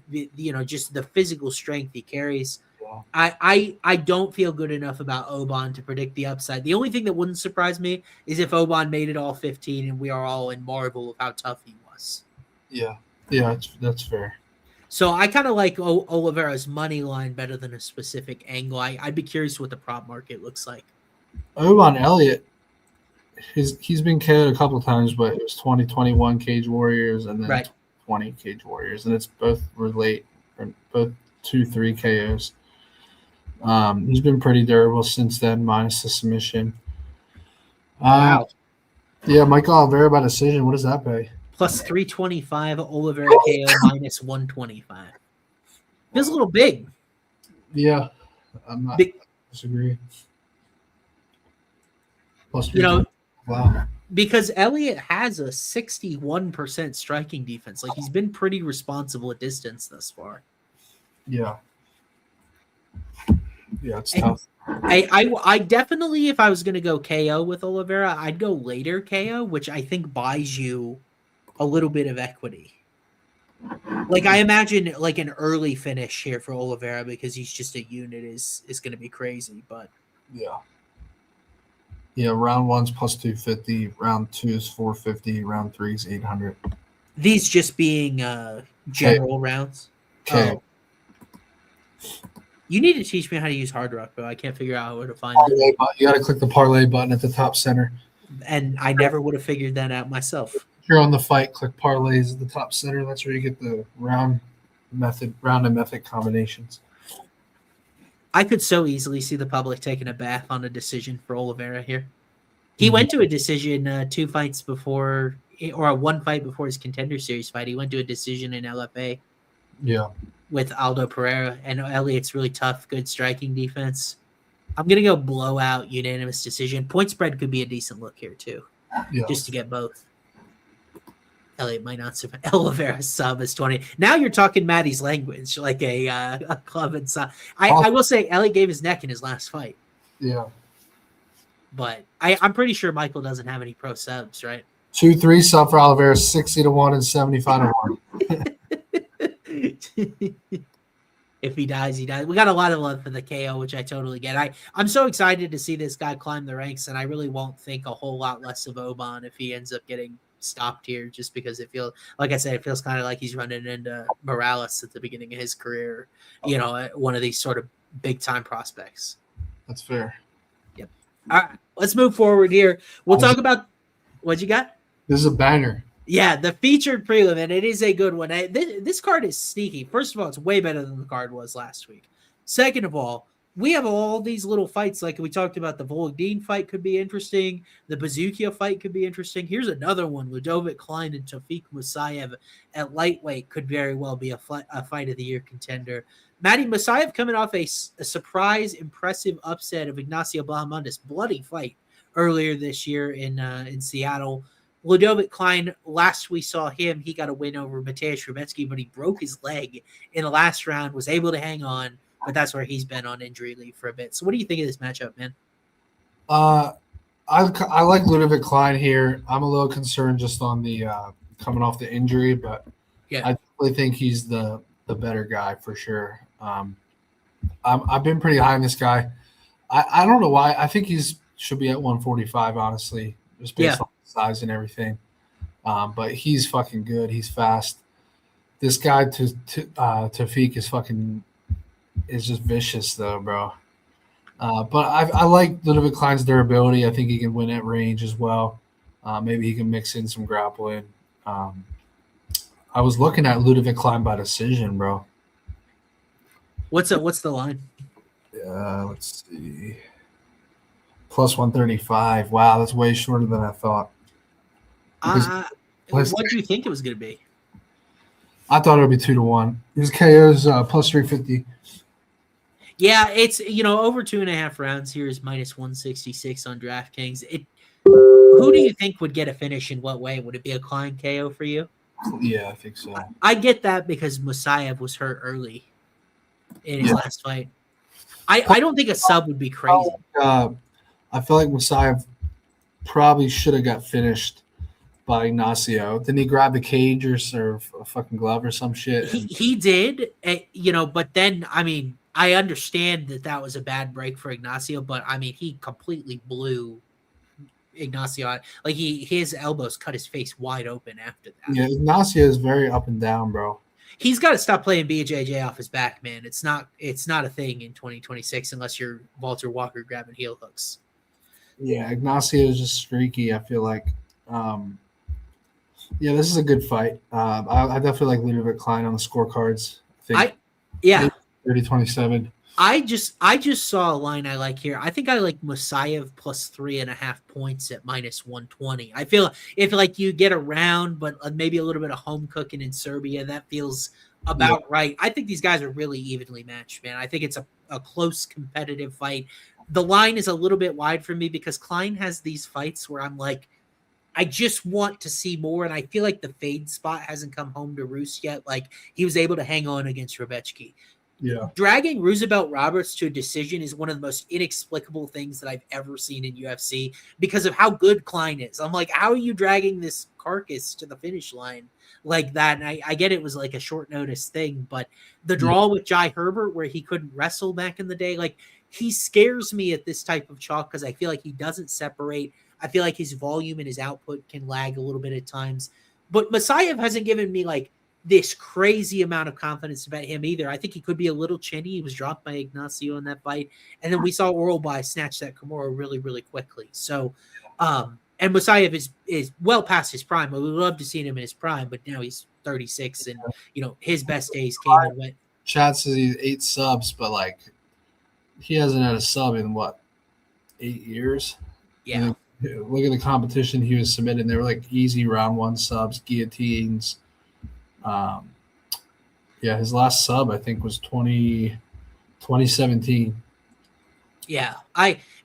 A: just the physical strength he carries. Yeah. I don't feel good enough about Oban to predict the upside. The only thing that wouldn't surprise me is if Oban made it all 15 and we are all in marvel of how tough he was.
B: Yeah, that's fair.
A: So I kind of like Oliveira's money line better than a specific angle. I'd be curious what the prop market looks like.
B: Oban Elliott, he's been KO'd a couple of times, but it was 2021 Cage Warriors and then 20 Cage Warriors, and it's both relate, both 2-3 KOs. He's been pretty durable since then, minus the submission.
A: Wow.
B: Yeah, Michael Oliveira by decision. What does that pay?
A: Plus 325, Oliveira KO minus 125. Feels a little big.
B: Yeah, I'm not disagree. Plus wow.
A: Because Elliott has a 61% striking defense. Like, he's been pretty responsible at distance thus far.
B: Yeah. Yeah, it's tough.
A: I definitely, if I was going to go KO with Oliveira, I'd go later KO, which I think buys you a little bit of equity. Like, I imagine like an early finish here for Oliveira because he's just a unit is going to be crazy. But
B: yeah, round 1's plus 250, round 2 is 450, round 3 is 800.
A: These just being general rounds.
B: Okay.
A: You need to teach me how to use Hard Rock, but I can't figure out where to find
B: it. You got to click the parlay button at the top center.
A: And I never would have figured that out myself.
B: If you're on the fight, click parlays at the top center. That's where you get the round and method combinations.
A: I could so easily see the public taking a bath on a decision for Oliveira here. He went to a decision 2 fights before, or 1 fight before his Contender Series fight. He went to a decision in LFA.
B: Yeah.
A: With Aldo Pereira, and Elliott's really tough, good striking defense. I'm going to go blowout, unanimous decision. Point spread could be a decent look here, too.
B: Yeah.
A: Just to get both. Elliott might not survive. Oliveira sub is 20. Now you're talking Matty's language, like a club and sub. I will say Elliott gave his neck in his last fight.
B: Yeah.
A: But I'm pretty sure Michael doesn't have any pro subs, right?
B: 2-3 sub for Oliveira, 60-1 and 75-1.
A: If he dies, he dies. We got a lot of love for the KO, which I totally get. I'm so excited to see this guy climb the ranks, and I really won't think a whole lot less of Oban if he ends up getting stopped here, just because it feels, like I said, it feels kind of like he's running into Morales at the beginning of his career, one of these sort of big time prospects.
B: That's fair.
A: Yep. All right, let's move forward here. We'll talk about what you got.
B: This is a banger.
A: Yeah, the featured prelim, and it is a good one. This card is sneaky. First of all, it's way better than the card was last week. Second of all, we have all these little fights. Like we talked about, the Volkdeen fight could be interesting. The Bazookia fight could be interesting. Here's another one. Ludovic Klein and Tafik Musayev at lightweight could very well be a fight of the year contender. Matty Musayev coming off a surprise, impressive upset of Ignacio Bahamondes. Bloody fight earlier this year in Seattle. Ludovic Klein, last we saw him, he got a win over Mateusz Rebecki, but he broke his leg in the last round, was able to hang on, but that's where he's been on injury leave for a bit. So what do you think of this matchup, man?
B: I like Ludovic Klein here. I'm a little concerned just on the coming off the injury, but
A: yeah,
B: I definitely think he's the better guy for sure. I've been pretty high on this guy. I don't know why. I think should be at 145, honestly, just based on size and everything. But he's fucking good. He's fast. This guy Tafik is just vicious though, bro. But I like Ludovic Klein's durability. I think he can win at range as well. Maybe he can mix in some grappling. I was looking at Ludovic Klein by decision, bro.
A: What's the line?
B: Let's see. Plus 135. Wow, that's way shorter than I thought.
A: What do you think it was going to be?
B: I thought it would be 2-1. His KO's plus 350.
A: Yeah, it's over 2.5 rounds here is minus 166 on DraftKings. Who do you think would get a finish in what way? Would it be a Klein KO for you?
B: Yeah, I think so.
A: I get that because Musayev was hurt early in his last fight. I don't think a sub would be crazy.
B: I feel like Musayev probably should have got finished by Ignacio. Didn't he grab the cage or a fucking glove or some shit?
A: He did, but then, I mean, I understand that was a bad break for Ignacio, but I mean, he completely blew Ignacio out. Like his elbows cut his face wide open after that.
B: Yeah, Ignacio is very up and down, bro.
A: He's got to stop playing BJJ off his back, man. It's not a thing in 2026 unless you're Walter Walker grabbing heel hooks.
B: Yeah, Ignacio is just streaky, I feel like. This is a good fight. I definitely like Ludovic Klein on the scorecards. I think 30-27.
A: I just saw a line I like here. I think I like Musayev plus 3.5 points at minus 120. I feel if like you get around, but maybe a little bit of home cooking in Serbia, that feels about right. I think these guys are really evenly matched, man. I think it's a close competitive fight. The line is a little bit wide for me because Klein has these fights where I'm like, I just want to see more, and I feel like the fade spot hasn't come home to roost yet. Like he was able to hang on against Rebecki.
B: Yeah.
A: Dragging Roosevelt Roberts to a decision is one of the most inexplicable things that I've ever seen in UFC because of how good Klein is. I'm like, how are you dragging this carcass to the finish line like that? And I get it was like a short notice thing, but the draw with Jai Herbert where he couldn't wrestle back in the day, like he scares me at this type of chalk because I feel like he doesn't separate. I feel like his volume and his output can lag a little bit at times. But Musayev hasn't given me like this crazy amount of confidence about him either. I think he could be a little chinny. He was dropped by Ignacio in that fight. And then we saw Oralby snatch that Kimura really, really quickly. So, and Musayev is well past his prime. We would love to see him in his prime, but now he's 36 and, his best days came and went.
B: Chad says he's 8 subs, but like he hasn't had a sub in 8 years?
A: Yeah.
B: Look at the competition he was submitting. They were like easy round 1 subs, guillotines. His last sub I think was 2017.
A: Yeah,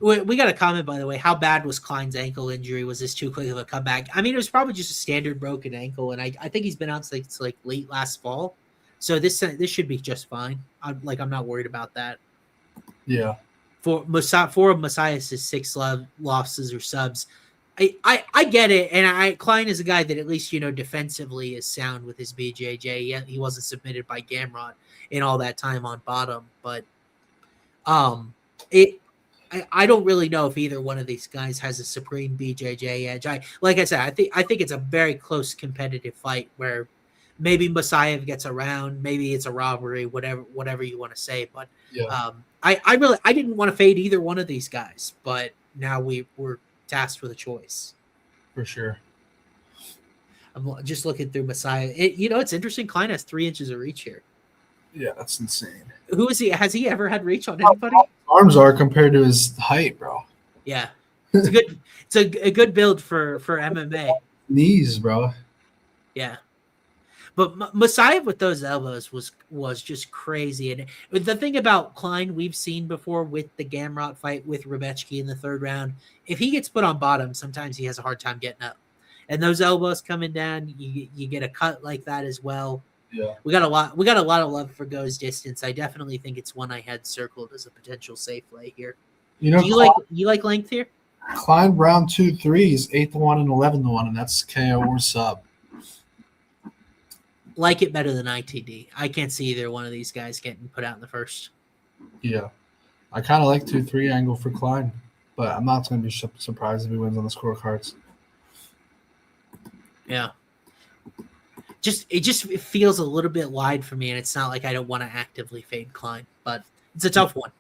A: we got a comment by the way. How bad was Klein's ankle injury? Was this too quick of a comeback? I mean, it was probably just a standard broken ankle, and I think he's been out since like late last fall. So this should be just fine. I'm not worried about that.
B: Yeah.
A: For 4 of Messiah's 6 losses or subs, I get it, and Klein is a guy that at least defensively is sound with his BJJ. Yeah, he wasn't submitted by Gamrot in all that time on bottom, but it. I don't really know if either one of these guys has a supreme BJJ edge. Like I said, I think it's a very close competitive fight where maybe Masayev gets around, maybe it's a robbery, whatever you want to say. But
B: Yeah,
A: I didn't want to fade either one of these guys, but now we're tasked with a choice.
B: for sure.
A: I'm just looking through Messiah. It's interesting. Klein has 3 inches of reach here.
B: Yeah, that's insane.
A: Who is he? Has he ever had reach on anybody?
B: Arms are compared to his height, bro.
A: Yeah, it's a good build for MMA.
B: Knees, bro.
A: Yeah, but Messiah with those elbows was just crazy. And the thing about Klein we've seen before with the Gamrot fight with Rebechki in the 3rd round, if he gets put on bottom, sometimes he has a hard time getting up. And those elbows coming down, you get a cut like that as well.
B: Yeah,
A: We got a lot of love for goes distance. I definitely think it's one I had circled as a potential safe lay here.
B: you know,
A: Do you like length here?
B: Klein round 2-3 is 8-1 and 11-1, and that's KO or sub.
A: Like it better than ITD. I can't see either one of these guys getting put out in the first.
B: Yeah, I kind of like 2-3 angle for Klein, but I'm not going to be surprised if he wins on the scorecards.
A: Yeah. It feels a little bit wide for me, and it's not like I don't want to actively fade Klein, but it's a tough one.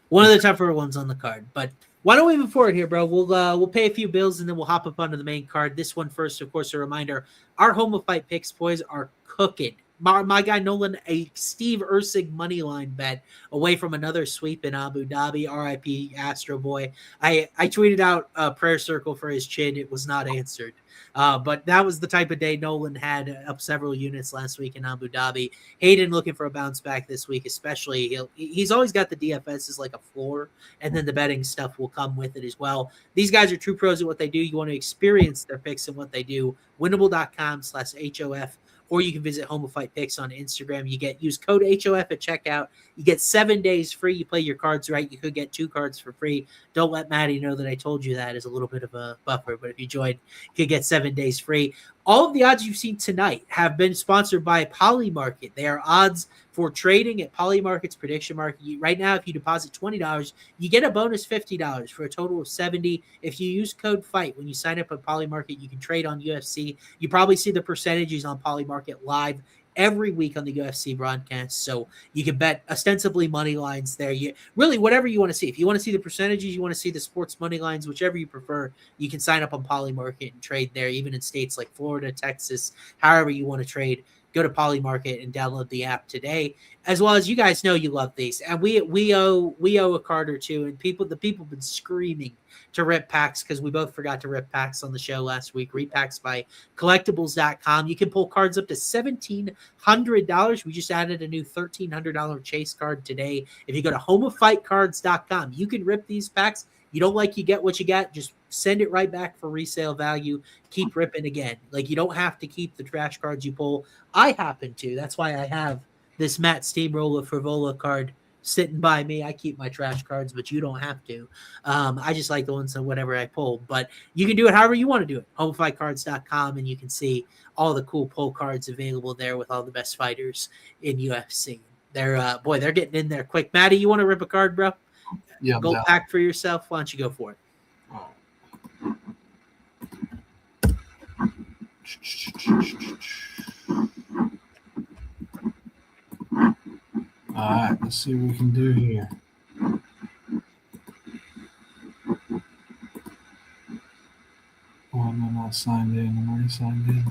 A: One of the tougher ones on the card. But why don't we move forward here, bro? We'll pay a few bills and then we'll hop up onto the main card. This one first, of course, a reminder: our home of fight picks, boys, are cooking. My guy Nolan, a Steve Ursig money line bet away from another sweep in Abu Dhabi. RIP Astro Boy. I tweeted out a prayer circle for his chin. It was not answered. But that was the type of day Nolan had up several units last week in Abu Dhabi. Hayden looking for a bounce back this week, especially. He's always got the DFS as like a floor, and then the betting stuff will come with it as well. These guys are true pros at what they do. You want to experience their picks and what they do. Winnable.com/HOF. Or you can visit Home of Fight Picks on Instagram. Use code HOF at checkout. You get 7 days free. You play your cards right, you could get 2 cards for free. Don't let Matty know that I told you that as a little bit of a buffer. But if you join, you could get 7 days free. All of the odds you've seen tonight have been sponsored by Polymarket. They are odds for trading at Polymarket's prediction market. Right now, if you deposit $20, you get a bonus $50 for a total of $70. If you use code FIGHT when you sign up at Polymarket, you can trade on UFC. You probably see the percentages on Polymarket live every week on the UFC broadcast. So you can bet ostensibly money lines there. You really whatever you want to see. If you want to see the percentages, you want to see the sports money lines, whichever you prefer, you can sign up on Polymarket and trade there, even in states like Florida, Texas, however you want to trade. Go to Polymarket and download the app today. As well as you guys know you love these. And we owe a card or two. And the people have been screaming to rip packs because we both forgot to rip packs on the show last week. Repacks by collectibles.com. You can pull cards up to $1,700. We just added a new $1,300 chase card today. If you go to homeoffightcards.com, you can rip these packs. You don't like you get what you got, just send it right back for resale value. Keep ripping again. Like, you don't have to keep the trash cards you pull. I happen to. That's why I have this Matt Steamroller Frivola card sitting by me. I keep my trash cards, but you don't have to. I just like the ones that whatever I pull. But you can do it however you want to do it. Homefightcards.com, and you can see all the cool pull cards available there with all the best fighters in UFC. They're getting in there quick. Matty, you want to rip a card, bro?
B: Yeah,
A: Gold pack for yourself. Why don't you go for it?
B: All right, let's see what we can do here. Oh, I'm not signed in. I'm already signed in.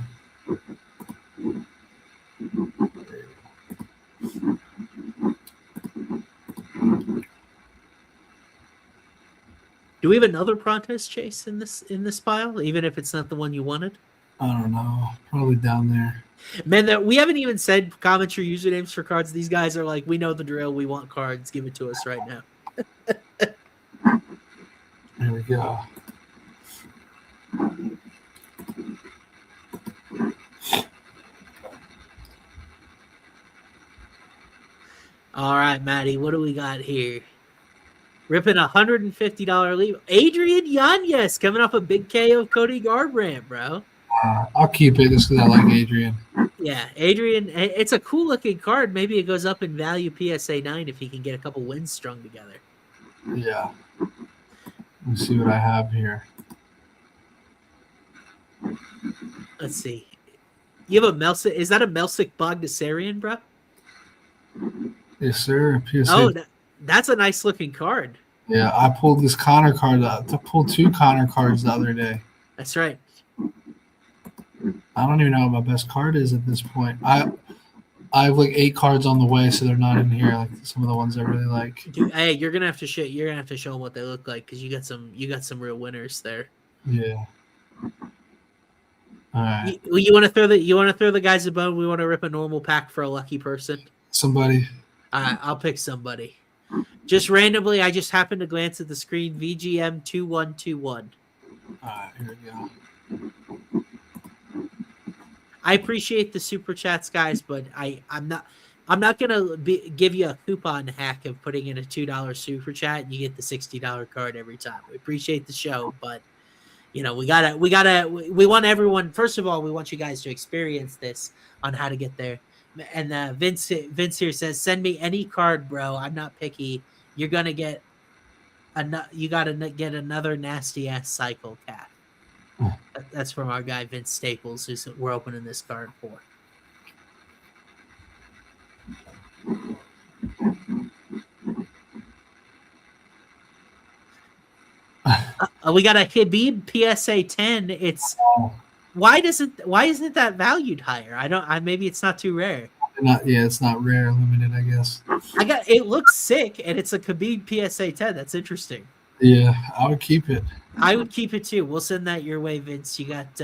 A: Do we have another protest chase in this pile, even if it's not the one you wanted?
B: I don't know. Probably down there.
A: Man, we haven't even said comments or usernames for cards. These guys are like, we know the drill. We want cards. Give it to us right now.
B: There we go.
A: All right, Matty, what do we got here? Ripping $150 leave. Adrian Yanez coming off a big KO of Cody Garbrandt, bro.
B: I'll keep it just because I like Adrian.
A: Yeah, Adrian, it's a cool looking card. Maybe it goes up in value PSA 9 if he can get a couple wins strung together.
B: Yeah. Let's see what I have here.
A: Let's see. You have a Melsic. Is that a Melsic Bogdasarian, bro?
B: Yes, sir. PSA.
A: Oh, that's a nice looking card.
B: Yeah, I pulled this Connor card. I pulled 2 Connor cards the other day.
A: That's right.
B: I don't even know what my best card is at this point. I have like 8 cards on the way, so they're not in here. Like some of the ones I really like.
A: Dude, hey, you're gonna have to show. You're gonna have to show them what they look like because you got some real winners there.
B: Yeah. All right.
A: You want to throw the guys a bone? We want to rip a normal pack for a lucky person.
B: Somebody.
A: All right, I'll pick somebody. Just randomly, I just happened to glance at the screen. VGM 2121.
B: All right, here we go.
A: I appreciate the super chats, guys, but I'm not gonna give you a coupon hack of putting in a $2 super chat and you get the $60 card every time. We appreciate the show, but we want everyone. First of all, we want you guys to experience this on how to get there. And Vince here says, "Send me any card, bro. I'm not picky. You're gonna get you gotta get another nasty ass cycle cat." That's from our guy Vince Staples, who we're opening this card for. We got a Habib PSA 10. It's why isn't that valued higher? Maybe it's not too rare.
B: It's not rare, limited, I guess.
A: It looks sick, and it's a Khabib PSA 10. That's interesting.
B: Yeah, I would keep it.
A: I would keep it too. We'll send that your way, Vince. You got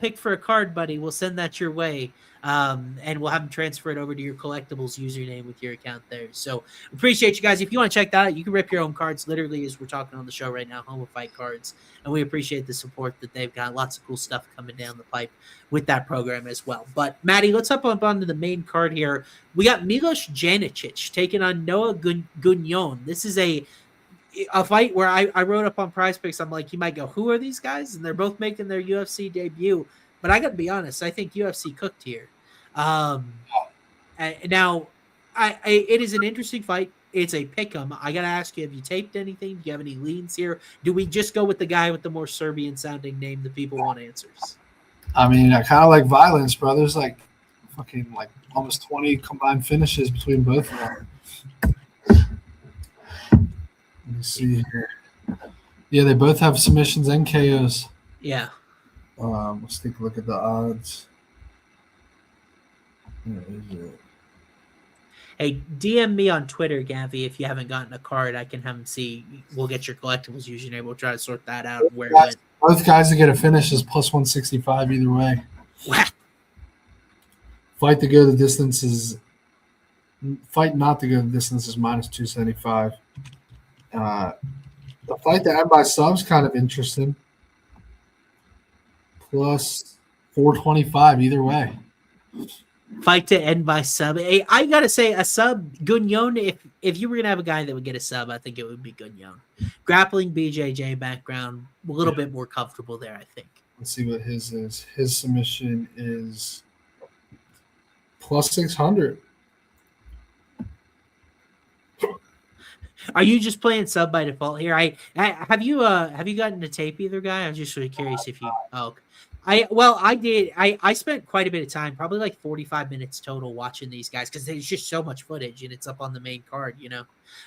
A: picked for a card, buddy. We'll send that your way. And we'll have them transfer it over to your collectibles username with your account there. So appreciate you guys. If you want to check that out, you can rip your own cards literally as we're talking on the show right now, Home of Fight cards. And we appreciate the support that they've got. Lots of cool stuff coming down the pipe with that program as well. But Matty, let's hop up onto the main card here. We got Milos Janicic taking on Noah Gugnon. This is a fight where I wrote up on Prize Picks. I'm like, you might go, who are these guys? And they're both making their UFC debut. But I got to be honest, I think UFC cooked here. Now, it is an interesting fight. It's a pick'em. I gotta ask you: have you taped anything? Do you have any leans here? Do we just go with the guy with the more Serbian-sounding name that people want answers?
B: I mean, I kind of like Violence, bro. There's like fucking like almost 20 combined finishes between both of them. Let me see here. Yeah, they both have submissions and KOs.
A: Yeah.
B: Let's take a look at the odds. Where is it?
A: Hey, DM me on Twitter, Gavi, if you haven't gotten a card. I can have them see. We'll get your collectibles username. We'll try to sort that out.
B: Both guys that get a finish is plus 165 either way.
A: What?
B: Fight to go the distance is fight not to go the distance is minus 275. The fight to end by subs kind of interesting. Plus 425 either way.
A: Fight to end by sub. Hey, I gotta say, a sub Gugnon. If you were gonna have a guy that would get a sub, I think it would be Gugnon. Grappling BJJ background, a little bit more comfortable there, I think.
B: Let's see what his is. His submission is plus 600.
A: Are you just playing sub by default here? Have you gotten to tape either guy? I'm just really curious if you. Oh, okay. I did. I spent quite a bit of time, probably like 45 minutes total, watching these guys because there's just so much footage and it's up on the main card,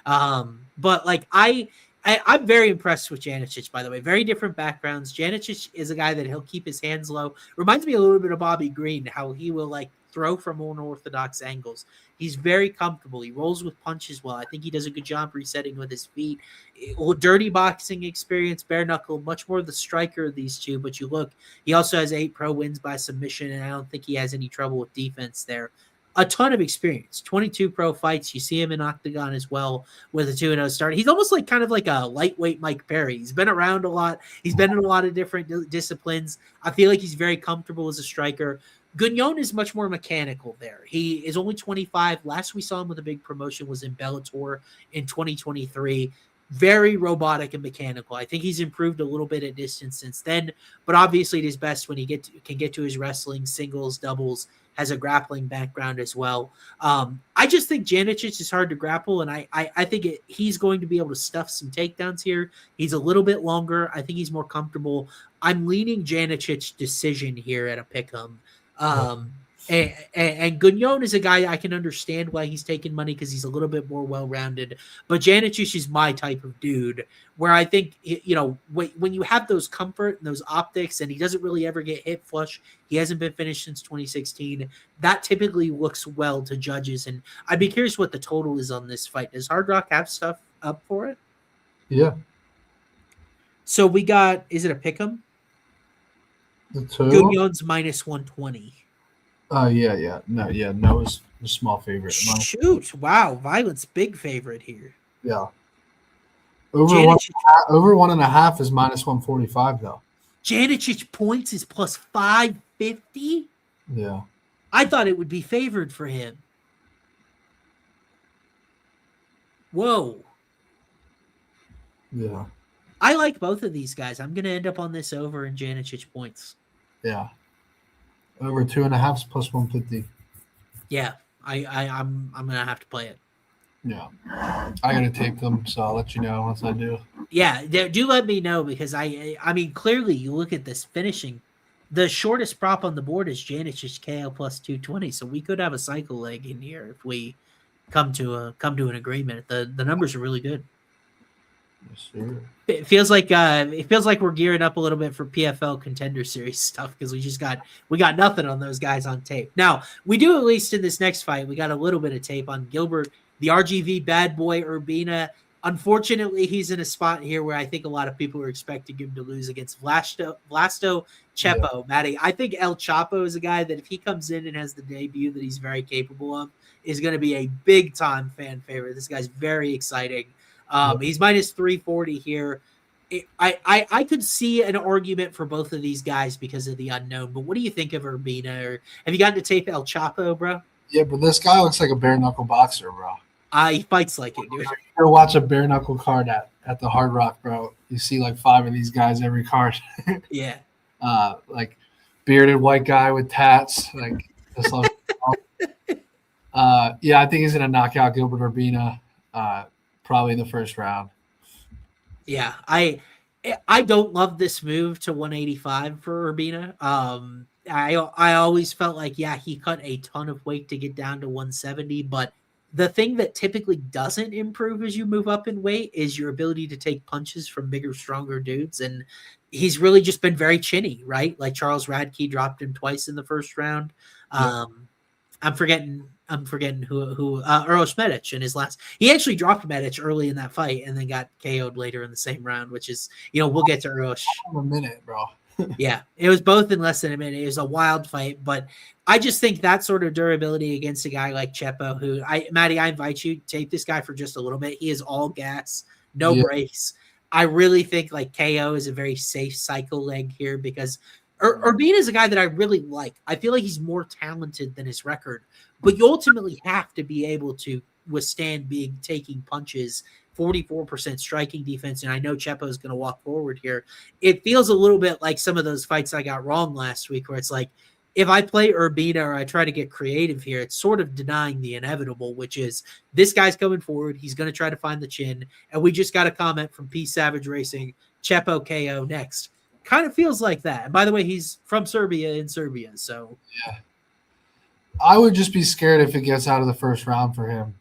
A: But like I'm very impressed with Janicic, by the way. Very different backgrounds. Janicic is a guy that he'll keep his hands low. Reminds me a little bit of Bobby Green, how he will like throw from unorthodox angles. He's very comfortable. He rolls with punches well. I think he does a good job resetting with his feet. Dirty boxing experience, bare knuckle, much more the striker of these two. But you look, he also has 8 pro wins by submission, and I don't think he has any trouble with defense there. A ton of experience, 22 pro fights. You see him in Octagon as well with a 2-0 start. He's almost like kind of like a lightweight Mike Perry. He's been around a lot. He's been in a lot of different disciplines. I feel like he's very comfortable as a striker. Gugnon is much more mechanical there. He is only 25. Last we saw him with a big promotion was in Bellator in 2023. Very robotic and mechanical. I think he's improved a little bit at distance since then, but obviously at his best when he can get to his wrestling, singles, doubles, has a grappling background as well. I just think Janicic is hard to grapple, and I think he's going to be able to stuff some takedowns here. He's a little bit longer. I think he's more comfortable. I'm leaning Janicic decision here at a pick'em. And Gugnon is a guy I can understand why he's taking money because he's a little bit more well-rounded. But Janicic is my type of dude where I think, when you have those comfort and those optics and he doesn't really ever get hit flush, he hasn't been finished since 2016, that typically looks well to judges. And I'd be curious what the total is on this fight. Does Hard Rock have stuff up for it?
B: Yeah.
A: So we got, is it a pick'em?
B: The total?
A: Gugnon's minus 120.
B: Yeah. No is a small favorite.
A: Shoot. Wow. Violence, big favorite here.
B: Yeah. Over 1.5 is minus 145, though.
A: Janicic points is plus 550?
B: Yeah.
A: I thought it would be favored for him. Whoa.
B: Yeah.
A: I like both of these guys. I'm going to end up on this over in Janicic points.
B: Yeah. Over 2.5 is plus 150.
A: Yeah. I'm going to have to play it.
B: Yeah. I got to take them, so I'll let you know once I do.
A: Yeah. Do let me know because I mean, clearly you look at this finishing. The shortest prop on the board is Janicic KO plus 220. So we could have a cycle leg in here if we come to an agreement. The numbers are really good.
B: Yes, sir.
A: It feels like we're gearing up a little bit for PFL Contender Series stuff because we got nothing on those guys on tape. Now we do, at least in this next fight, we got a little bit of tape on Gilbert, the RGV bad boy Urbina. Unfortunately, he's in a spot here where I think a lot of people are expecting him to lose against Vlasto Chepo. Yeah. Matty, I think El Chapo is a guy that if he comes in and has the debut that he's very capable of, is going to be a big time fan favorite. This guy's very exciting. He's minus 340 here. I could see an argument for both of these guys because of the unknown, but what do you think of Urbina? Or have you gotten to tape El Chapo, bro?
B: Yeah, but this guy looks like a bare knuckle boxer, bro.
A: He fights like it, dude.
B: If you watch a bare knuckle card at the Hard Rock, bro, you see like 5 of these guys every card.
A: Yeah.
B: Like bearded white guy with tats, like just like, yeah, I think he's gonna knock out Gilbert Urbina. Probably the first round.
A: Yeah, I don't love this move to 185 for Urbina. I always felt like, yeah, he cut a ton of weight to get down to 170, but the thing that typically doesn't improve as you move up in weight is your ability to take punches from bigger, stronger dudes, and he's really just been very chinny, right? Like Charles Radke dropped him twice in the first round. Yeah. I'm forgetting who Eros Medic in his last. He actually dropped Medic early in that fight and then got KO'd later in the same round, which is, we'll get to Eros.
B: A minute, bro.
A: Yeah, it was both in less than a minute. It was a wild fight, but I just think that sort of durability against a guy like Chepo, who Matty, I invite you to tape this guy for just a little bit. He is all gas, no brakes. I really think like KO is a very safe cycle leg here because Urbina is a guy that I really like. I feel like he's more talented than his record, but you ultimately have to be able to withstand taking punches, 44% striking defense, and I know Chepo is going to walk forward here. It feels a little bit like some of those fights I got wrong last week where it's like, if I play Urbina or I try to get creative here, it's sort of denying the inevitable, which is this guy's coming forward. He's going to try to find the chin, and we just got a comment from P Savage Racing, Chepo KO next. Kind of feels like that. And by the way, he's from Serbia in Serbia. So
B: yeah, I would just be scared if it gets out of the first round for him.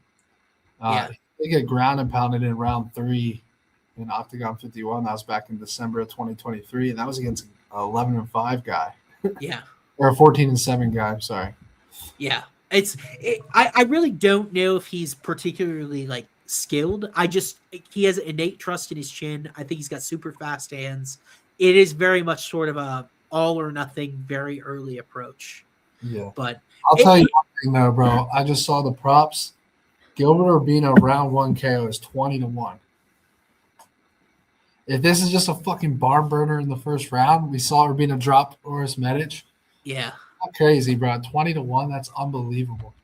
B: They get ground and pounded in round 3 in Octagon 51. That was back in December of 2023, and that was against an 11-5 guy.
A: Yeah,
B: or a 14-7 guy. I'm sorry.
A: Yeah, I really don't know if he's particularly like skilled. He has innate trust in his chin. I think he's got super fast hands. It is very much sort of a all or nothing, very early approach.
B: Yeah.
A: But
B: I'll tell you one thing though, bro. I just saw the props. Gilbert Urbina round 1 KO is 20-1. If this is just a fucking barn burner in the first round, we saw Urbina drop Eros Medic.
A: Yeah.
B: Not crazy, bro. 20-1. That's unbelievable.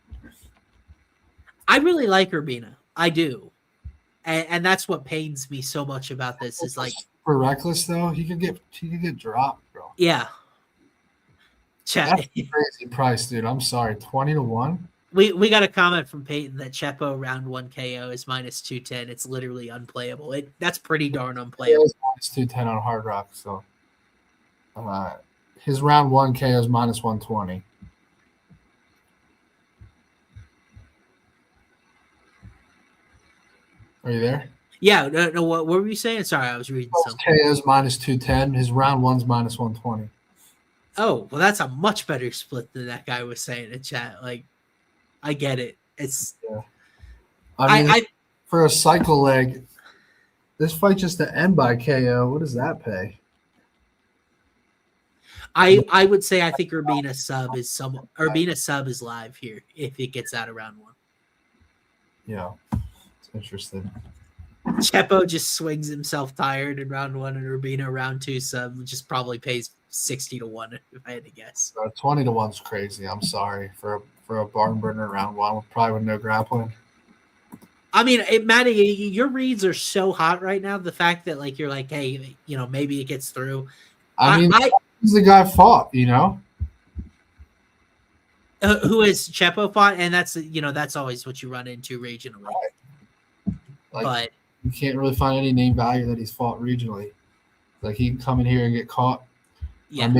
A: I really like Urbina. I do. And that's what pains me so much about this is like
B: for reckless though, he could get dropped, bro.
A: yeah.
B: That's a crazy price, dude. I'm sorry. 20-1.
A: We got a comment from Peyton that Chepo round 1 KO is minus 210. It's literally unplayable. That's pretty darn unplayable.
B: Minus 210 on Hard Rock. So his round 1 KO is minus 120. Are you there?
A: Yeah. No. What were you saying? Sorry, I was reading something.
B: KO's minus 210. His round 1's minus 120.
A: Oh, well, that's a much better split than that guy was saying in chat. Like, I get it. It's
B: I mean, for a cycle leg, this fight just to end by KO. What does that pay?
A: I would say I think Urbina sub is live here if it gets out of round 1.
B: Yeah, it's interesting.
A: Chepo just swings himself tired in round 1, and Urbina round 2 sub just probably pays 60-1 if I had to guess.
B: 20-1's crazy. I'm sorry for a barn burner round 1, probably with no grappling.
A: I mean, Matty, your reads are so hot right now. The fact that like you're like, hey, maybe it gets through.
B: I mean, he's the guy fought,
A: who has Chepo fought, and that's always what you run into regionally.
B: Like,
A: but
B: you can't really find any name value that he's fought regionally. Like he can come in here and get caught.
A: Yeah,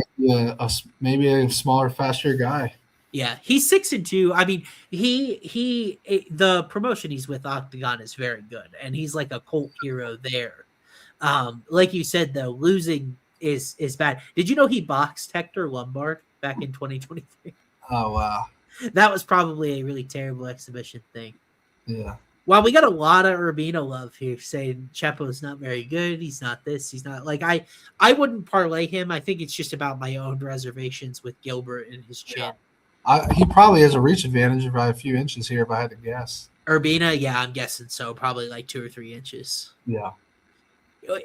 B: maybe a smaller, faster guy.
A: Yeah, he's 6-2. I mean, the promotion he's with Octagon is very good, and he's like a cult hero there. Like you said, though, losing is bad. Did you know he boxed Hector Lombard back in 2023?
B: Oh wow,
A: that was probably a really terrible exhibition thing.
B: Yeah.
A: Well, we got a lot of Urbina love here saying Chepo's not very good. He's not this. He's not like I wouldn't parlay him. I think it's just about my own reservations with Gilbert and his chin.
B: Yeah. He probably has a reach advantage of a few inches here if I had to guess.
A: Urbina, yeah, I'm guessing so. Probably like 2 or 3 inches.
B: Yeah.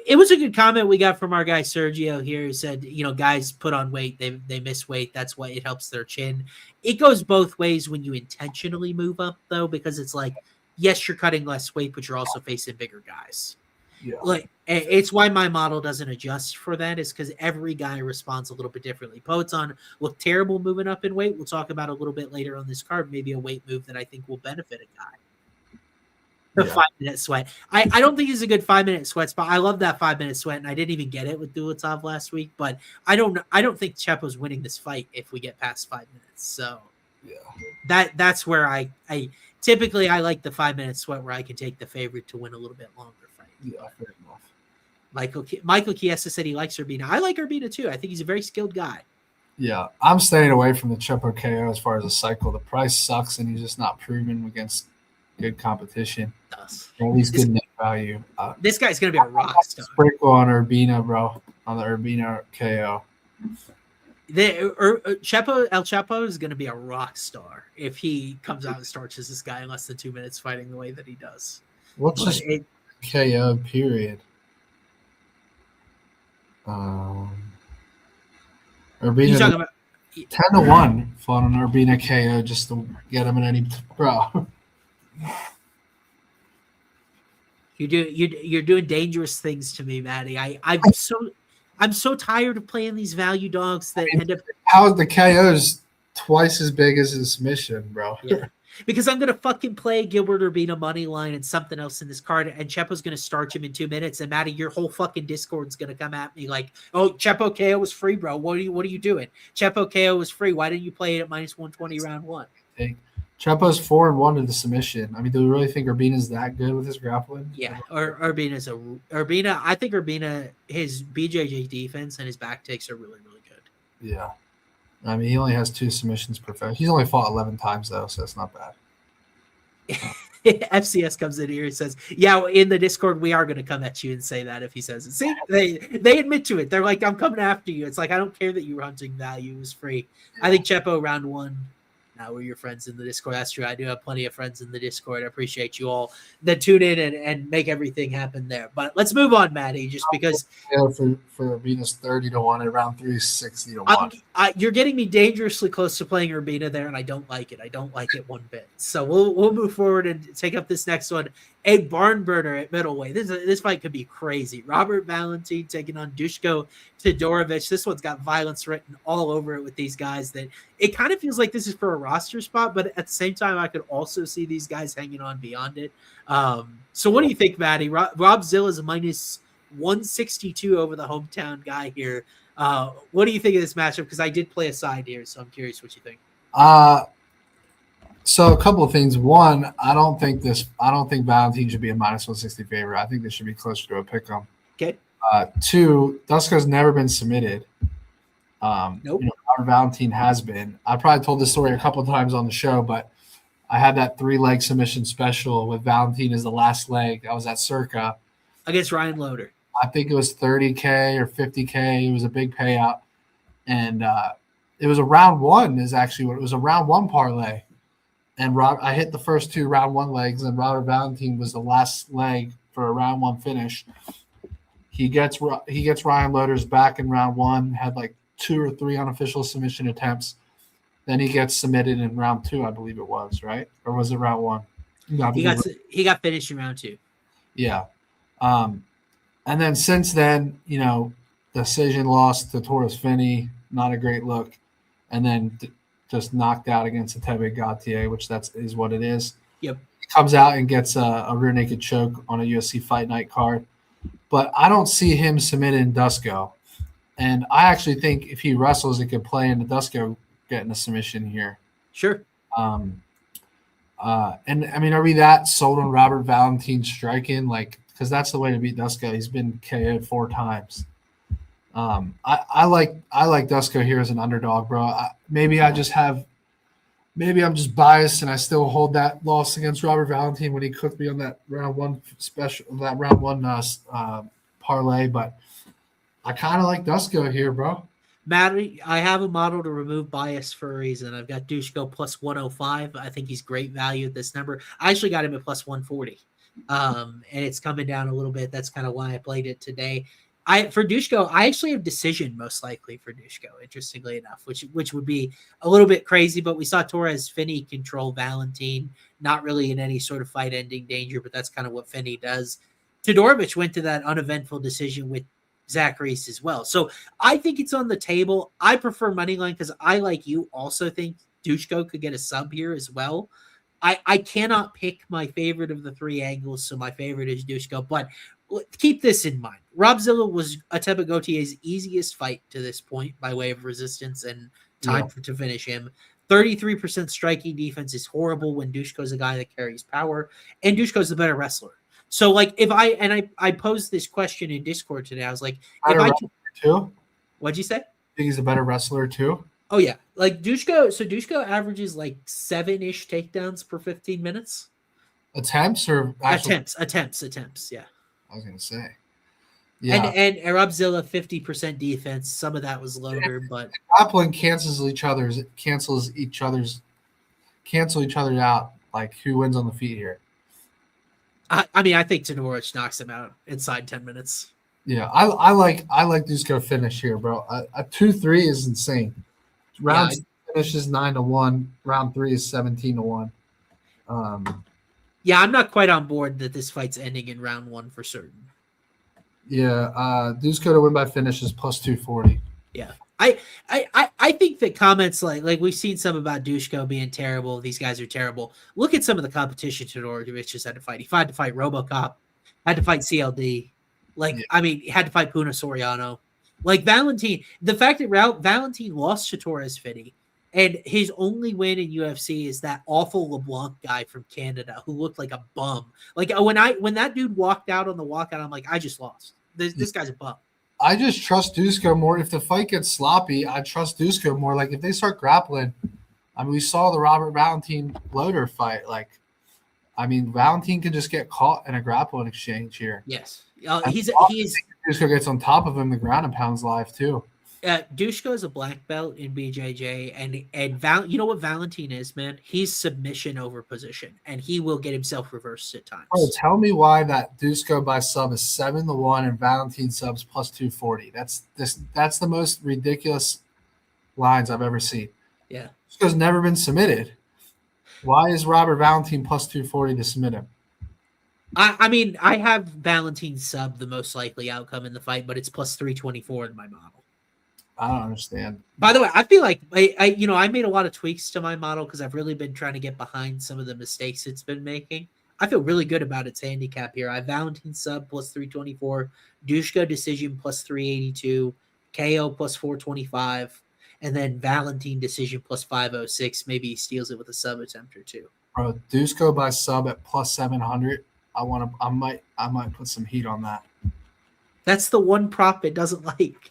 A: It was a good comment we got from our guy Sergio here who said, guys put on weight, they miss weight. That's why it helps their chin. It goes both ways when you intentionally move up, though, because it's like, yes, you're cutting less weight, but you're also facing bigger guys.
B: Yeah.
A: Like it's why my model doesn't adjust for that, is because every guy responds a little bit differently. Poetzon looked terrible moving up in weight. We'll talk about a little bit later on this card, maybe a weight move that I think will benefit a guy. The 5-minute sweat. I don't think he's a good 5-minute sweat spot. I love that 5-minute sweat, and I didn't even get it with Dulatov last week. But I don't think Chepo's winning this fight if we get past 5 minutes. So that's where I typically I like the 5-minute sweat where I can take the favorite to win a little bit longer fight.
B: Yeah, fair enough.
A: Michael Chiesa said he likes Urbina. I like Urbina too. I think he's a very skilled guy.
B: Yeah, I'm staying away from the Chepo KO as far as a cycle. The price sucks, and he's just not proven against good competition. At least good net value.
A: This guy's gonna be a rock star.
B: Sprinkle on Urbina, bro. On the Urbina KO.
A: El Chapo is gonna be a rock star if he comes out and starches this guy in less than 2 minutes fighting the way that he does.
B: What's just KO period? Urbina
A: talking about
B: 10-1 fought on Urbina KO just to get him in any bro.
A: You're doing dangerous things to me, Matty. I'm so tired of playing these value dogs that end up.
B: How the KO is twice as big as his submission, bro.
A: Yeah. Because I'm gonna fucking play Gilbert Urbina money line and something else in this card, and Chepo's gonna starch him in 2 minutes. And Matty, your whole fucking Discord's gonna come at me like, "Oh, Chepo KO was free, bro. What are you doing? Chepo KO was free. Why didn't you play it at minus 120 round 1?"
B: Chepo's 4-1 to the submission. I mean, do we really think Urbina's that good with his grappling?
A: Yeah, Urbina. I think Urbina, his BJJ defense and his back takes are really, really good.
B: Yeah. I mean, he only has 2 submissions per fight. He's only fought 11 times, though, so it's not bad.
A: FCS comes in here and says, yeah, in the Discord, we are going to come at you and say that if he says it. See, they admit to it. They're like, I'm coming after you. It's like, I don't care that you were hunting value. It was free. Yeah. I think Chepo round 1 now we're your friends in the Discord. That's true. I do have plenty of friends in the Discord. I appreciate you all that tune in and make everything happen there. But let's move on, Matty, just because
B: for Venus 30-1 at round 3, 60-1.
A: You're getting me dangerously close to playing Urbina there, and I don't like it. I don't like it one bit. So we'll move forward and take up this next one. A barn burner at middleweight. This fight could be crazy. Robert Valentin taking on Dushko Todorovic. This one's got violence written all over it with these guys. That it kind of feels like this is for a roster spot, but at the same time, I could also see these guys hanging on beyond it. So what do you think, Matty? Rob Zilla's a minus 162 over the hometown guy here. What do you think of this matchup? Because I did play a side here, so I'm curious what you think.
B: So a couple of things. One, I don't think Valentin should be a minus 160 favorite. I think they should be closer to a pick 'em.
A: Okay.
B: Two, Dusko's never been submitted.
A: Nope.
B: Robert Valentin has been. I probably told this story a couple of times on the show, but I had that 3-leg submission special with Valentin as the last leg. I was at Circa
A: against Ryan Loader.
B: I think it was 30K or 50K. It was a big payout, and it was a round one. Is actually what it was, a round one parlay. And I hit the first 2 round 1 legs, and Robert Valentin was the last leg for a round 1 finish. He gets Ryan Loader's back in round 1, had like 2 or 3 unofficial submission attempts. Then he gets submitted in round 2, I believe it was, right? Or was it round 1? No,
A: he got finished in round 2.
B: Yeah. And then since then, decision loss to Torres Finney, not a great look. And then just knocked out against Tebe Gautier, which is what it is.
A: Yep.
B: He comes out and gets a rear naked choke on a UFC Fight Night card. But I don't see him submitting Dusko. And I actually think if he wrestles, it could play into Dusko getting a submission here.
A: Sure.
B: And I mean, are we that sold on Robert Valentin striking? Because that's the way to beat Dusko. He's been KO'd 4 times. I like Dusko here as an underdog, bro. Maybe I'm just biased and I still hold that loss against Robert Valentin when he cooked me on that round 1 parlay, but I kind of like Dusko here, bro.
A: Matty, I have a model to remove bias for a reason. I've got Dushko plus 105. I think he's great value at this number. I actually got him at plus 140. And it's coming down a little bit. That's kind of why I played it today. For Dushko, I actually have decision most likely for Dushko, interestingly enough, which would be a little bit crazy, but we saw Torres Finney control Valentin, not really in any sort of fight ending danger, but that's kind of what Finney does. Todorovic went to that uneventful decision with Zach Reese as well. So I think it's on the table. I prefer moneyline because I, like you, also think Dushko could get a sub here as well. I cannot pick my favorite of the 3 angles, so my favorite is Dushko, but keep this in mind. Rob Zilla was Tebe Gautier's easiest fight to this point by way of resistance and time to finish him. 33% striking defense is horrible when Dushko's a guy that carries power, and Dushko's the better wrestler. So, if I posed this question in Discord today, I was like,
B: too?
A: What'd you say?
B: I think he's a better wrestler too.
A: Oh yeah, Dushko averages 7-ish takedowns per 15 minutes.
B: Attempts or
A: attempts? Yeah.
B: I was gonna say. Yeah.
A: And Arabzilla 50% defense. Some of that was Loader, but
B: grappling cancel each other out. Who wins on the feet here?
A: I mean, I think Todorovic knocks him out inside 10 minutes.
B: Yeah, I like Dusko finish here, bro. A 2-3 is insane. Round finish is 9-1. Round 3 is 17-1.
A: Yeah, I'm not quite on board that this fight's ending in round 1 for certain.
B: Yeah, Dusko to win by finish is plus 240.
A: Yeah. I think that comments like we've seen some about Dushko being terrible. These guys are terrible. Look at some of the competition Todorovic just had to fight. He had to fight RoboCop, had to fight CLD. He had to fight Puna Soriano. Valentin, the fact that Valentin lost to Torres Finney, and his only win in UFC is that awful LeBlanc guy from Canada who looked like a bum. When that dude walked out on the walkout, I'm like, I just lost. This guy's a bum.
B: I just trust Dusko more. If the fight gets sloppy, I trust Dusko more. If they start grappling, we saw the Robert Valentin Loader fight. Valentin can just get caught in a grappling exchange here.
A: Yes. Dushko
B: gets on top of him, the ground and pounds live too.
A: Dushko is a black belt in BJJ, and you know what Valentin is, man? He's submission over position, and he will get himself reversed at times.
B: Oh, tell me why that Dusko by sub is 7-1 and Valentine subs plus 240. That's the most ridiculous lines I've ever seen.
A: Yeah,
B: Dusko's never been submitted. Why is Robert Valentine plus 240 to submit him?
A: I mean, I have Valentin sub the most likely outcome in the fight, but it's plus 324 in my model.
B: I don't understand.
A: By the way, I feel like I made a lot of tweaks to my model because I've really been trying to get behind some of the mistakes it's been making. I feel really good about its handicap here. I have Valentin sub plus 324, Dushko decision plus 382, KO plus 425, and then Valentin decision plus 506. Maybe he steals it with a sub attempt or two.
B: Bro, Dusko by sub at plus 700. I might put some heat on that.
A: That's the one prop it doesn't like.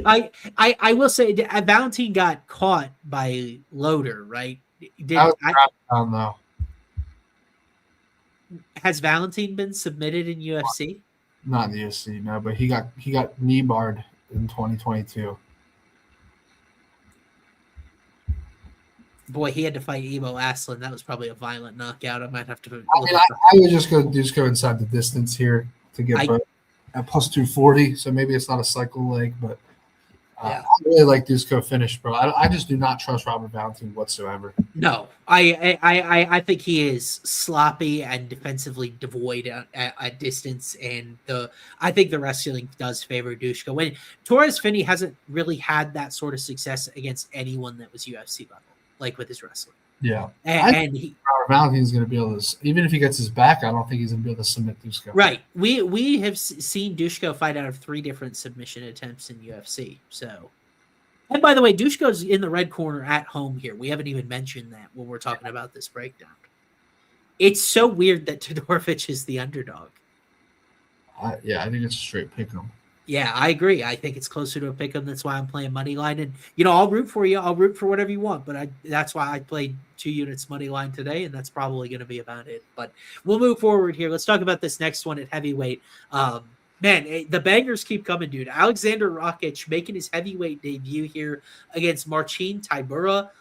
A: I will say Valentin got caught by Loader, right?
B: Though.
A: Has Valentin been submitted in UFC?
B: Not in the UFC, no, but he got knee barred in 2022.
A: Boy, he had to fight Emo Aslan. That was probably a violent knockout. I might have to.
B: I would just go inside the distance here to get at plus 240. So maybe it's not a cycle leg, but I really like Dusko finish, bro. I just do not trust Robert Valentin whatsoever.
A: No, I think he is sloppy and defensively devoid at distance, and I think the wrestling does favor Dushko. When Torres Finney hasn't really had that sort of success against anyone that was UFC level, like with his wrestling.
B: Yeah,
A: and
B: Robert Valentin's going to be able to, even if he gets his back, I don't think he's going to be able to submit Dushko.
A: Right. We have seen Dushko fight out of 3 different submission attempts in UFC. So, and by the way, Dushko's in the red corner at home here. We haven't even mentioned that when we're talking about this breakdown. It's so weird that Todorovic is the underdog.
B: I think it's a straight pick 'em.
A: Yeah, I agree. I think it's closer to a pick 'em. That's why I'm playing money line, and I'll root for you. I'll root for whatever you want, but that's why I played 2 units money line today, and that's probably going to be about it. But we'll move forward here. Let's talk about this next one at heavyweight. Man, the bangers keep coming, dude. Alexander Rakic making his heavyweight debut here against Marcin Tybura.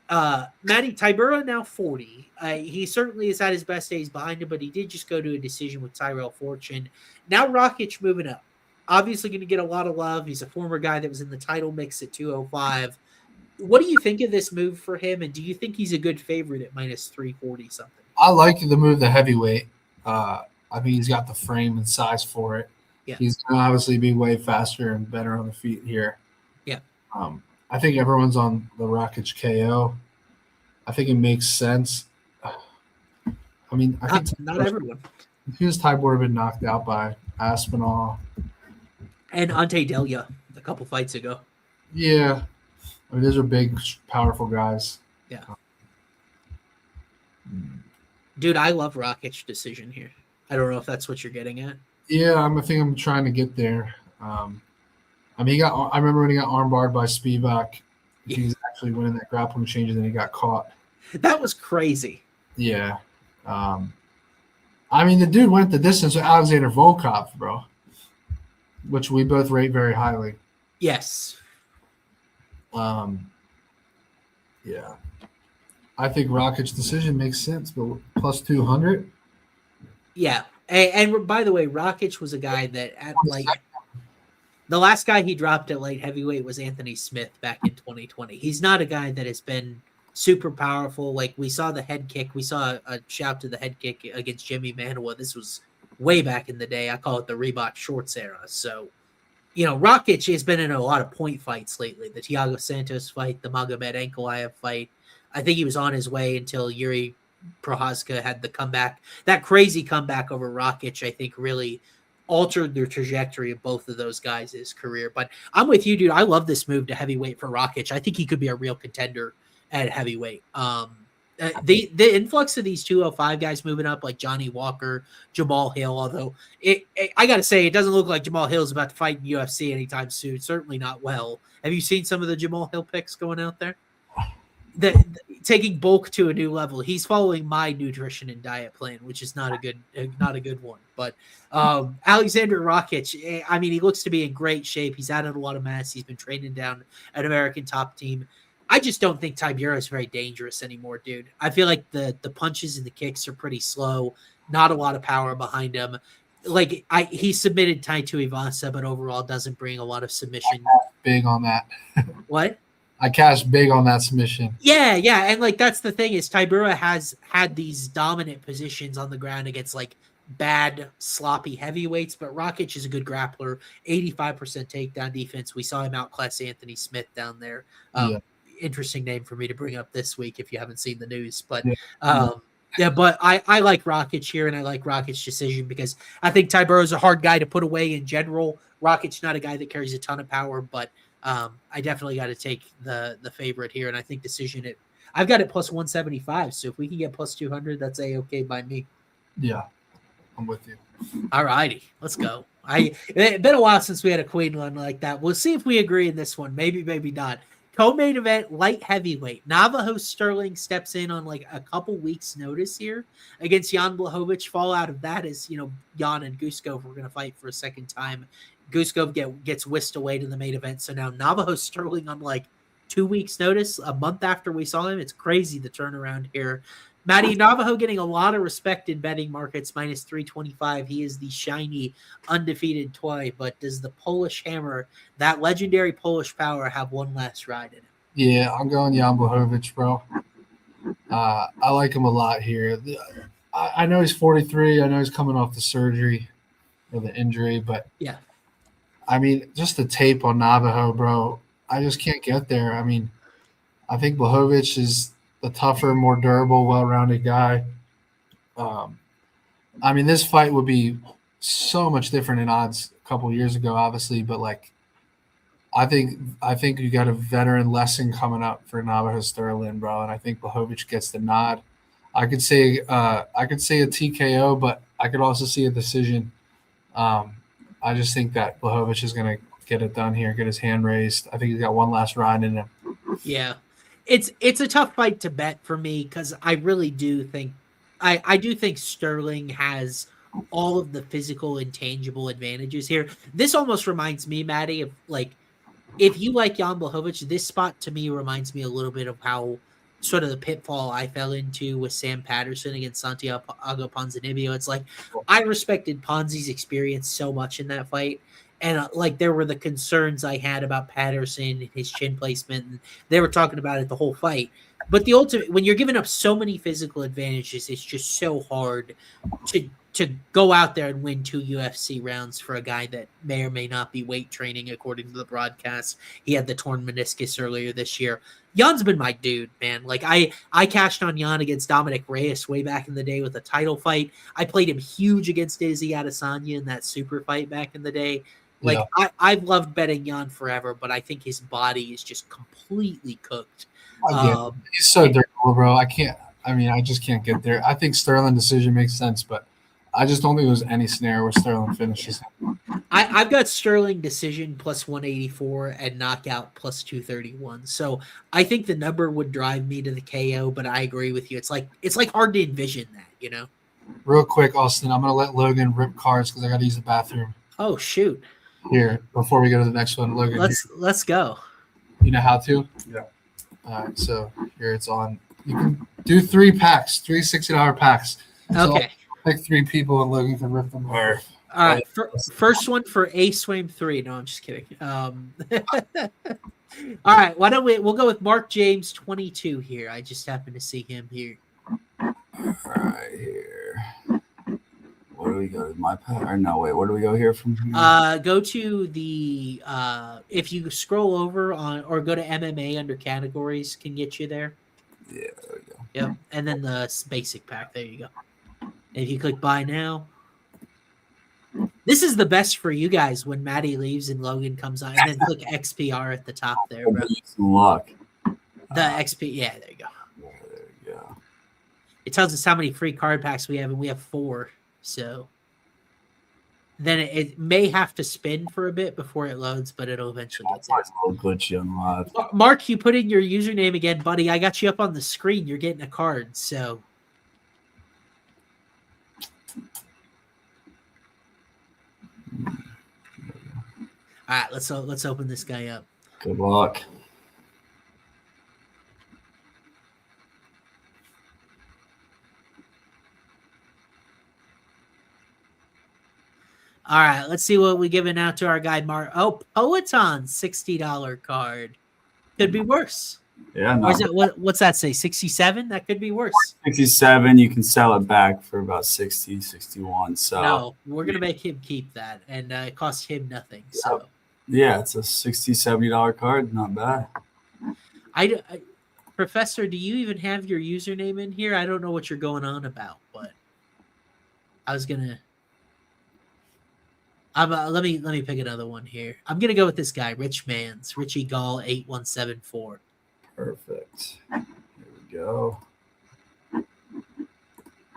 A: Matty, Tybura now 40. He certainly has had his best days behind him, but he did just go to a decision with Tyrell Fortune. Now Rakic moving up. Obviously going to get a lot of love. He's a former guy that was in the title mix at 205. What do you think of this move for him, and do you think he's a good favorite at minus 340 something?
B: I like the move to heavyweight. I think he's got the frame and size for it.
A: Yeah.
B: He's going to obviously be way faster and better on the feet here.
A: Yeah.
B: I think everyone's on the Rakic KO. I think it makes sense. I mean, I think
A: not everyone.
B: His Tybura been knocked out by Aspinall
A: and Ante Delia a couple fights ago.
B: Yeah. I mean, those are big, powerful guys.
A: Yeah. Dude, I love Rakic decision here. I don't know if that's what you're getting at.
B: Yeah, I think I'm trying to get there. I mean, I remember when he got armbarred by Spivak. He was actually winning that grappling change, and then he got caught.
A: That was crazy.
B: Yeah. I mean, the dude went the distance with Alexander Volkov, bro, which we both rate very highly.
A: Yes.
B: Yeah. I think Rakic's decision makes sense, but plus 200.
A: Yeah. And by the way, Rakic was a guy that the last guy he dropped at light heavyweight was Anthony Smith back in 2020. He's not a guy that has been super powerful. Like, we saw the head kick. We saw a shout to the head kick against Jimmy Manuwa. This was way back in the day. I call it the Reebok Shorts era. So, Rakic has been in a lot of point fights lately. The Thiago Santos fight, the Magomed Ankalaev fight. I think he was on his way until Yuri Prochazka had the comeback. That crazy comeback over Rakic, I think, really altered the trajectory of both of those guys' career. But I'm with you, dude. I love this move to heavyweight for Rakic. I think he could be a real contender at heavyweight. The influx of these 205 guys moving up, like Johnny Walker, Jamal Hill, although I got to say, it doesn't look like Jamal Hill is about to fight in UFC anytime soon. Certainly not well. Have you seen some of the Jamal Hill picks going out there? taking bulk to a new level. He's following my nutrition and diet plan, which is not a good one. But Alexander Rakic, I mean, he looks to be in great shape. He's added a lot of mass. He's been training down an American top team. I just don't think Tybura is very dangerous anymore, dude. I feel like the punches and the kicks are pretty slow. Not a lot of power behind him. Like he submitted Tai Tuivasa, but overall doesn't bring a lot of submission.
B: Big on that.
A: What?
B: I cashed big on that submission.
A: Yeah, and like that's the thing is Tybura has had these dominant positions on the ground against like bad, sloppy heavyweights, but Rakic is a good grappler, 85% takedown defense. We saw him outclass Anthony Smith down there. Interesting name for me to bring up this week if you haven't seen the news. But but I like Rakic here, and I like Rakic's decision because I think Tybura is a hard guy to put away in general. Rakic's not a guy that carries a ton of power, but I definitely got to take the favorite here, and I think decision I've got it plus 175. So if we can get plus 200, that's a-okay by me.
B: Yeah, I'm with you.
A: All righty, let's go. It's been a while since we had a queen one like that. We'll see if we agree in this one. Maybe not. Co-main event, light heavyweight. Navajo Sterling steps in on like a couple weeks' notice here against Jan Blachowicz. Fallout of that is, Jan and Guskov were going to fight for a second time. Guskov gets whisked away to the main event. So now Navajo Sterling on like 2 weeks' notice, a month after we saw him. It's crazy the turnaround here. Matty, Navajo getting a lot of respect in betting markets, minus 325. He is the shiny, undefeated toy. But does the Polish Hammer, that legendary Polish power, have one last ride in him?
B: Yeah, I'm going Jan Blachowicz, bro. I like him a lot here. I know he's 43. I know he's coming off the surgery or the injury, but
A: yeah.
B: I mean, just the tape on Navajo, bro. I just can't get there. I mean, I think Blachowicz is the tougher, more durable, well-rounded guy. I mean, this fight would be so much different in odds a couple years ago, obviously, but like, I think you got a veteran lesson coming up for Navajo Sterling, bro, and I think Blachowicz gets the nod. I could say a TKO, but I could also see a decision. I just think that Blachowicz is going to get it done here, get his hand raised. I think he's got one last ride in him.
A: Yeah. It's a tough fight to bet for me because I really do think I do think Sterling has all of the physical and tangible advantages here. This almost reminds me, Matty, of like if you like Jan Blachowicz, this spot to me reminds me a little bit of how sort of the pitfall I fell into with Sam Patterson against Santiago Ponzinibbio. It's like I respected Ponzi's experience so much in that fight. And like there were the concerns I had about Patterson and his chin placement, and they were talking about it the whole fight. But the ultimate, when you're giving up so many physical advantages, it's just so hard to go out there and win 2 UFC rounds for a guy that may or may not be weight training, according to the broadcast. He had the torn meniscus earlier this year. Jan's been my dude, man. Like I cashed on Jan against Dominic Reyes way back in the day with a title fight. I played him huge against Izzy Adesanya in that super fight back in the day. Like I've loved betting Jan forever, but I think his body is just completely cooked.
B: He's so durable, bro. I just can't get there. I think Sterling decision makes sense, but I just don't think there's any scenario where Sterling finishes.
A: I've got Sterling decision plus 184 and knockout plus 231. So I think the number would drive me to the KO, but I agree with you. It's like hard to envision that,
B: Real quick, Austin, I'm gonna let Logan rip cards because I gotta use the bathroom.
A: Oh shoot.
B: Here, before we go to the next one, Logan.
A: Let's go.
B: You know how to?
C: Yeah.
B: All right, so here it's on. You can do 3 packs, 3 $60 packs. So
A: Okay.
B: I'll pick 3 people and Logan can rip them.
A: All right. First one for Swaim 3. No, I'm just kidding. All right. Why don't we'll go with Mark James 22 here. I just happen to see him here.
C: All right, here. Where do we go? My pack? Or no, wait. Where do we go here from here?
A: Go to the if you scroll over on or go to MMA under categories, can get you there.
C: Yeah, there we go.
A: Yep, and then the basic pack. There you go. And if you click buy now, this is the best for you guys when Matty leaves and Logan comes on. And then click XPR at the top there, bro.
C: Some luck.
A: The XP, yeah, there you go.
C: There you go.
A: It tells us how many free card packs we have, and we have 4. So then it may have to spin for a bit before it loads, but it'll eventually get there.
C: It's a little glitchy on live.
A: Mark, you put in your username again, buddy. I got you up on the screen. You're getting a card, so. All right, let's open this guy up.
C: Good luck.
A: All right, let's see what we're giving out to our guy, Mark. Oh, Poeton, $60 card. Could be worse.
C: Yeah, no.
A: Or is that, what's that say? 67? That could be worse.
C: 67, you can sell it back for about 60, 61. So
A: No, we're going to make him keep that, and it costs him nothing. So
C: yeah, it's a $60, $70 card. Not bad.
A: I Professor, do you even have your username in here? I don't know what you're going on about, but I was going to. Let me pick another one here. I'm gonna go with this guy, Richie Gall 8174.
C: Perfect. Here we go.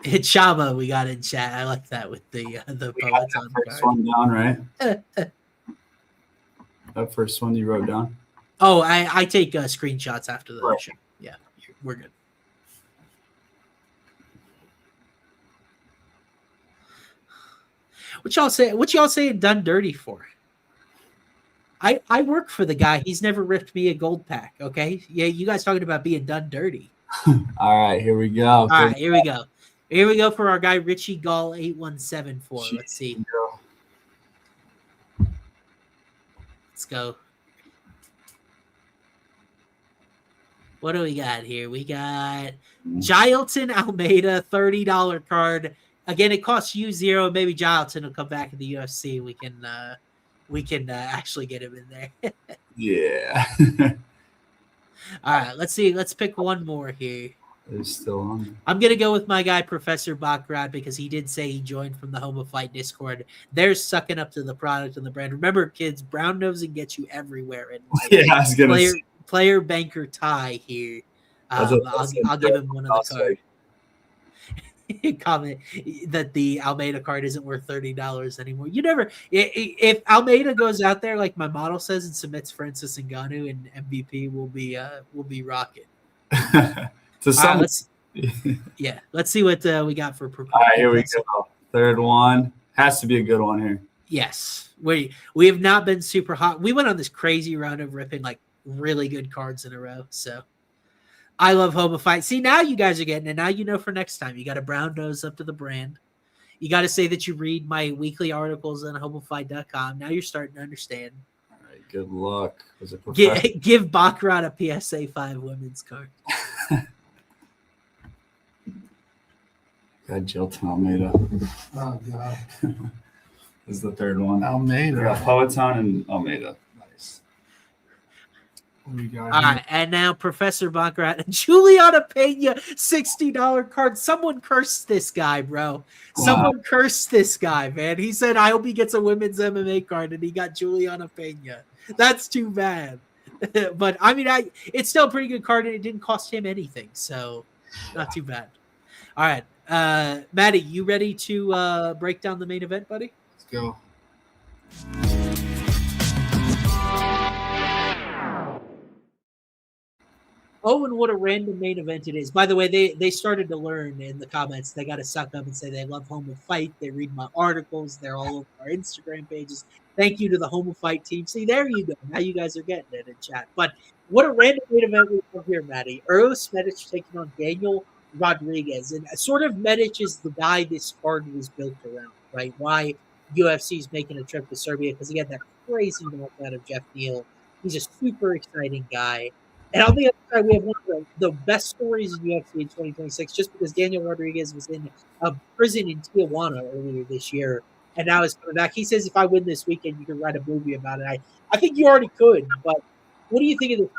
A: It's Shaba we got in chat. I like that with the poets on
C: First one down, right? That first one you wrote down.
A: Oh, I take screenshots after the
C: Right.
A: show. Yeah, we're good. What y'all saying done dirty for? I work for the guy. He's never ripped me a gold pack, okay? Yeah, you guys talking about being done dirty.
C: All right, here we go.
A: All right, here we go. Here we go for our guy Richie Gall 8174. Let's see. Let's go. What do we got here? We got Gilton Almeida, $30 card. Again, it costs you 0. Maybe Gilton will come back in the UFC. We can actually get him in there.
C: Yeah.
A: All right, let's see. Let's pick one more here.
C: It's still on.
A: I'm gonna go with my guy Professor Baccarat because he did say he joined from the Home of Fight Discord. They're sucking up to the product and the brand. Remember, kids, brown nosing gets you everywhere in life.
C: Yeah, I was gonna say.
A: Player banker Ty here. I'll give him one of the cards. Comment that the Almeida card isn't worth $30 anymore. You never. If Almeida goes out there like my model says and submits Francis Ngannou and MVP, will be rocking.
C: To some,
A: let's see what we got for.
C: All right, here we go. Third one has to be a good one here.
A: Yes, we have not been super hot. We went on this crazy run of ripping like really good cards in a row. So I love Home of Fight. See, now you guys are getting it. Now you know for next time. You got a brown nose up to the brand. You got to say that you read my weekly articles on homeoffight.com. Now you're starting to understand.
C: All right, good luck. Was it
A: give Baccarat a PSA 5 women's card.
C: Got Gilton Almeida.
B: Oh, God.
C: This is the third one.
B: Almeida.
C: We got Poeton and Almeida. Nice.
B: What we got
A: All right, and now Professor Baccarat and Juliana Pena, $60 card. Someone cursed this guy, bro. Someone cursed this guy, man. He said, I hope he gets a women's MMA card, and he got Juliana Pena. That's too bad. But, I mean, it's still a pretty good card, and it didn't cost him anything, so not too bad. All right. Matty, you ready to break down the main event, buddy?
B: Let's go.
A: Oh, and what a random main event it is. By the way, they started to learn in the comments. They got to suck up and say they love Home of Fight. They read my articles. They're all over our Instagram pages. Thank you to the Home of Fight team. See, there you go. Now you guys are getting it in chat. But what a random main event we have here, Matty. Eros Medic taking on Daniel Rodriguez. And sort of Medic is the guy this card was built around, right? Why UFC is making a trip to Serbia, because he had that crazy knockout of Jeff Neal. He's a super exciting guy. And on the other side, we have one of the best stories in UFC in 2026, just because Daniel Rodriguez was in a prison in Tijuana earlier this year, and now is coming back. He says, if I win this weekend, you can write a movie about it. I think you already could, but what do you think of the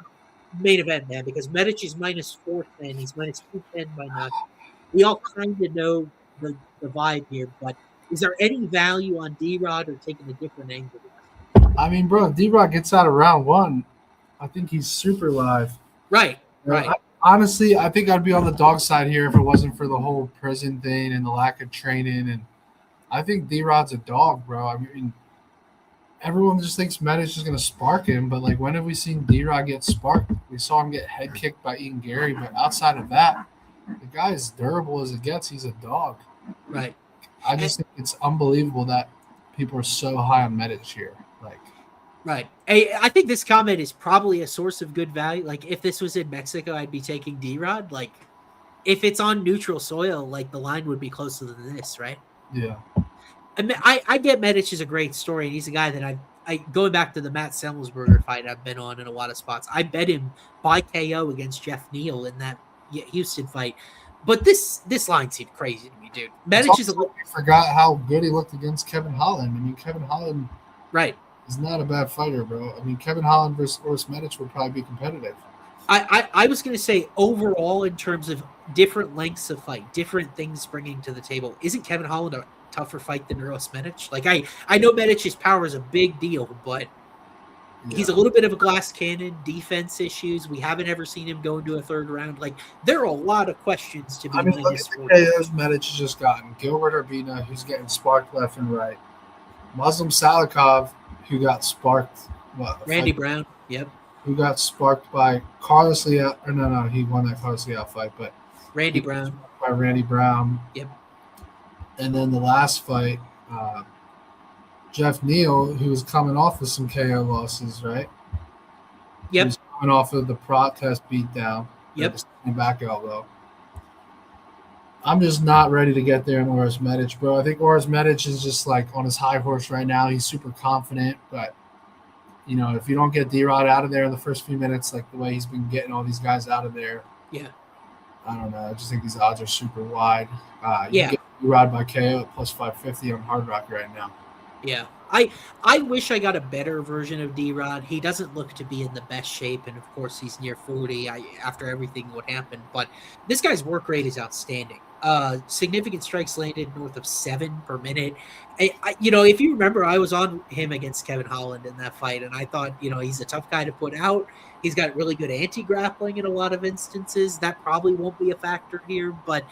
A: main event, man? Because Medic is minus 410. He's minus 210 by knockout. We all kind of know the vibe here, but is there any value on D-Rod or taking a different angle?
B: I mean, bro, if D-Rod gets out of round one, I think he's super live.
A: Right.
B: Honestly, I think I'd be on the dog side here if it wasn't for the whole prison thing and the lack of training. And I think D-Rod's a dog, bro. I mean, everyone just thinks Medich is going to spark him, but like, when have we seen D-Rod get sparked? We saw him get head kicked by Ian Gary, but outside of that, the guy is durable as it gets. He's a dog.
A: Right.
B: I just think it's unbelievable that people are so high on Medich here. Like,
A: right. I think this comment is probably a source of good value. Like, if this was in Mexico, I'd be taking D-Rod. Like, if it's on neutral soil, like, the line would be closer than this, right?
B: yeah.
A: I get Medich is a great story, and he's a guy that I going back to the Matt Semmelsberger fight I've been on in a lot of spots. I bet him by KO against Jeff Neal in that Houston fight. But this line seemed crazy to me, dude. Medich is
B: forgot how good he looked against Kevin Holland. I mean, Kevin Holland is not a bad fighter, bro. I mean, Kevin Holland versus Oris Medich would probably be competitive.
A: I was going to say, overall, in terms of different lengths of fight, different things bringing to the table, isn't Kevin Holland a tougher fight than Oris Medich? Like, I know Medich's power is a big deal, but he's a little bit of a glass cannon, defense issues. We haven't ever seen him go into a third round. Like, there are a lot of questions to be
B: look at the KOs Medich has just gotten. Gilbert Urbina, who's getting sparked left and right. Muslim Salikov, who got sparked.
A: Randy Brown, yep.
B: Who got sparked by Carlos Leal. No, he won that Carlos Leal fight, but
A: Randy Brown.
B: By Randy Brown.
A: Yep.
B: And then the last fight, Jeff Neal, who was coming off of some KO losses, right?
A: Yep.
B: He was coming off of the protest beatdown.
A: Yep.
B: Back elbow. I'm just not ready to get there in Oris Medich, bro. I think Oris Medich is just like on his high horse right now. He's super confident, but you know, if you don't get D-Rod out of there in the first few minutes, like the way he's been getting all these guys out of there, I don't know. I just think these odds are super wide. You can get D-Rod by KO at plus 550 on Hard Rock right now.
A: Yeah. I wish I got a better version of D-Rod. He doesn't look to be in the best shape, and of course he's near 40 after everything what happened. But this guy's work rate is outstanding. Significant strikes landed north of 7 per minute. You know, if you remember, I was on him against Kevin Holland in that fight, and I thought, you know, he's a tough guy to put out. He's got really good anti-grappling in a lot of instances. That probably won't be a factor here, but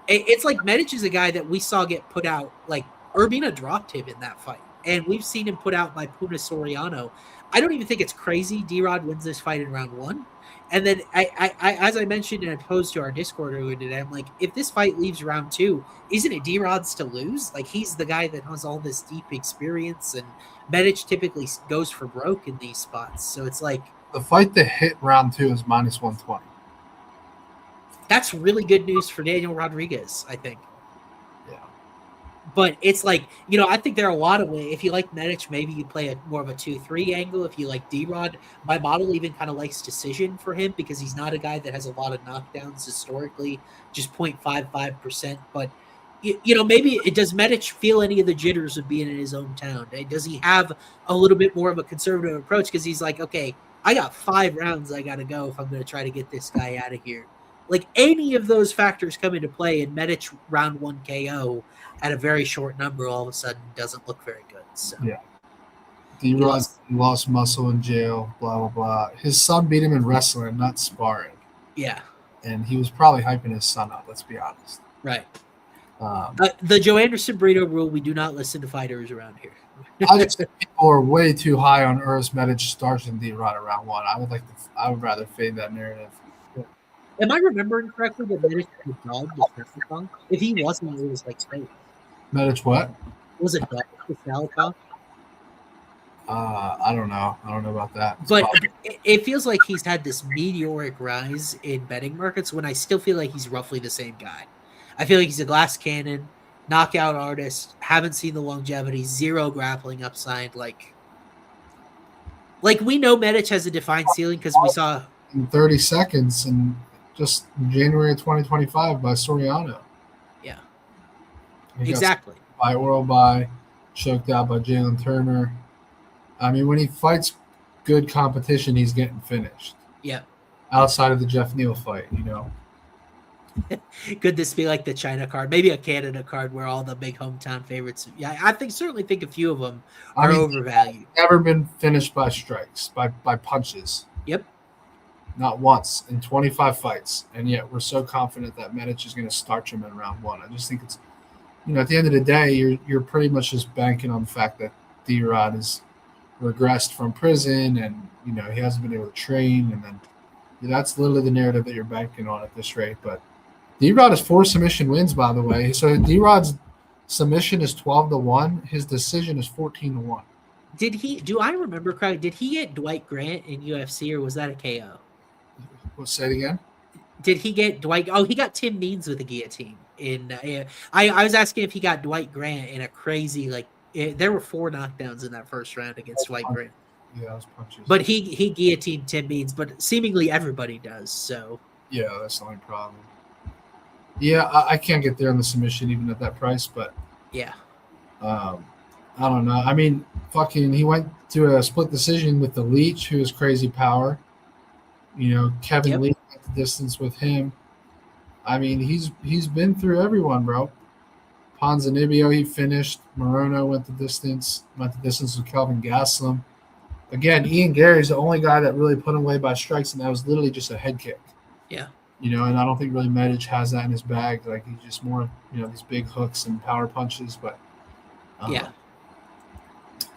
A: it's like Medich is a guy that we saw get put out. Like, Urbina dropped him in that fight, and we've seen him put out by Puna Soriano. I don't even think it's crazy D-Rod wins this fight in round 1. And then, I as I mentioned and I posed to our Discord earlier today, I'm like, if this fight leaves round 2, isn't it D-Rod's to lose? Like, he's the guy that has all this deep experience, and Medich typically goes for broke in these spots. So it's like,
B: the fight that hit round 2 is minus 120.
A: That's really good news for Daniel Rodriguez, I think.
B: Yeah.
A: But it's like, you know, I think there are a lot of ways. If you like Medich, maybe you play more of a 2-3 angle. If you like D-Rod, my model even kind of likes decision for him because he's not a guy that has a lot of knockdowns historically, just 0.55%. But, you know, maybe does Medich feel any of the jitters of being in his hometown? Does he have a little bit more of a conservative approach? Because he's like, okay, I got 5 rounds I got to go if I'm going to try to get this guy out of here. Like, any of those factors come into play, and Medich round 1 KO at a very short number all of a sudden doesn't look very good. So
B: yeah, D-Rod lost muscle in jail, blah blah blah. His son beat him in wrestling, not sparring.
A: Yeah,
B: and he was probably hyping his son up. Let's be honest.
A: Right. The Joe Anderson burrito rule: we do not listen to fighters around here.
B: I just think people are way too high on Oris Medich starts in D-Rod around 1. I would rather fade that narrative.
A: Am I remembering correctly that Medich was a dog with Salikov? If he wasn't, it was like straight.
B: Medich what?
A: Was it dog with Salikov?
B: I don't know. I don't know about that.
A: But it feels like he's had this meteoric rise in betting markets when I still feel like he's roughly the same guy. I feel like he's a glass cannon, knockout artist, haven't seen the longevity, 0 grappling upside. Like we know Medich has a defined ceiling because we saw
B: in 30 seconds and just January of 2025 by Soriano.
A: Yeah.
B: Exactly. By oral by, choked out by Jalen Turner. I mean, when he fights good competition, he's getting finished.
A: Yeah.
B: Outside of the Jeff Neal fight, you know.
A: Could this be like the China card? Maybe a Canada card where all the big hometown favorites. Yeah, I certainly think a few of them are overvalued.
B: Never been finished by strikes, by punches.
A: Yep.
B: Not once in 25 fights, and yet we're so confident that Medich is going to starch him in round 1. I just think at the end of the day, you're pretty much just banking on the fact that D-Rod has regressed from prison, and he hasn't been able to train, and then that's literally the narrative that you're banking on at this rate. But D-Rod has 4 submission wins, by the way. So D-Rod's submission is 12-1. His decision is 14-1.
A: Do I remember correctly? Did he get Dwight Grant in UFC, or was that a KO?
B: We'll say it again.
A: Did he get Dwight? Oh, he got Tim Means with a guillotine. I was asking if he got Dwight Grant in a crazy there were 4 knockdowns in that first round against Dwight Grant.
B: Yeah, that was punches.
A: But he guillotined Tim Means, but seemingly everybody does. So
B: yeah, that's the only problem. Yeah, I can't get there on the submission even at that price, but
A: yeah.
B: I don't know. I mean, he went to a split decision with the Leech, who has crazy power. Kevin Lee at the distance with him. I mean, he's been through everyone, bro. Ponzinibbio, he finished. Morono went the distance with Kelvin Gastelum. Again, Ian Gary's the only guy that really put him away by strikes, and that was literally just a head kick.
A: Yeah.
B: And I don't think really Medic has that in his bag. Like, he's just more, these big hooks and power punches. But
A: yeah,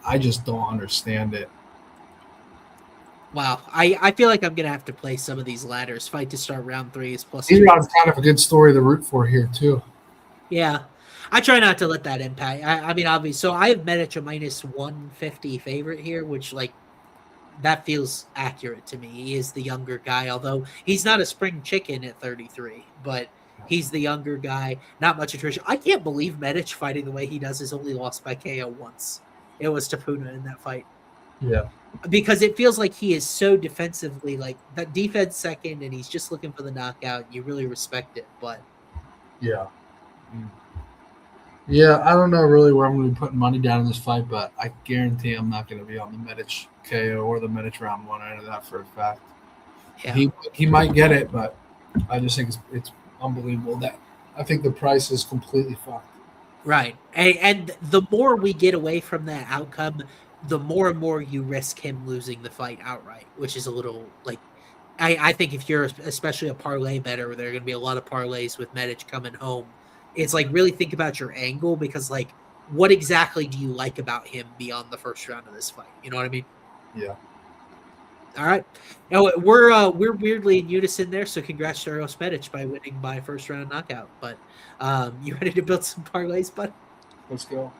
B: I just don't understand it.
A: Wow. I feel like I'm going to have to play some of these ladders. Fight to start round 3 is plus.
B: D-Rod's kind of a good story to root for here, too.
A: Yeah. I try not to let that impact. I mean, obviously, so I have Medic a minus 150 favorite here, which, that feels accurate to me. He is the younger guy, although he's not a spring chicken at 33, but he's the younger guy. Not much attrition. I can't believe Medic fighting the way he does is only lost by KO once. It was to Puna in that fight.
B: Yeah.
A: Because it feels like he is so defensively, that defense second, and he's just looking for the knockout. You really respect it, but
B: yeah. Yeah, I don't know really where I'm going to be putting money down in this fight, but I guarantee I'm not going to be on the Medic KO or the Medic round 1. I know that for a fact. Yeah. He might get it, but I just think it's unbelievable that I think the price is completely fucked.
A: Right. And the more we get away from that outcome, the more and more you risk him losing the fight outright, which is a little I think if you're especially a parlay bettor, there are going to be a lot of parlays with Medic coming home. It's really think about your angle, because what exactly do you like about him beyond the first round of this fight? You know what I mean?
B: Yeah.
A: All right. Now we're weirdly in unison there, so congrats to Eros Medic by winning by first round knockout. But you ready to build some parlays, bud?
B: Let's go.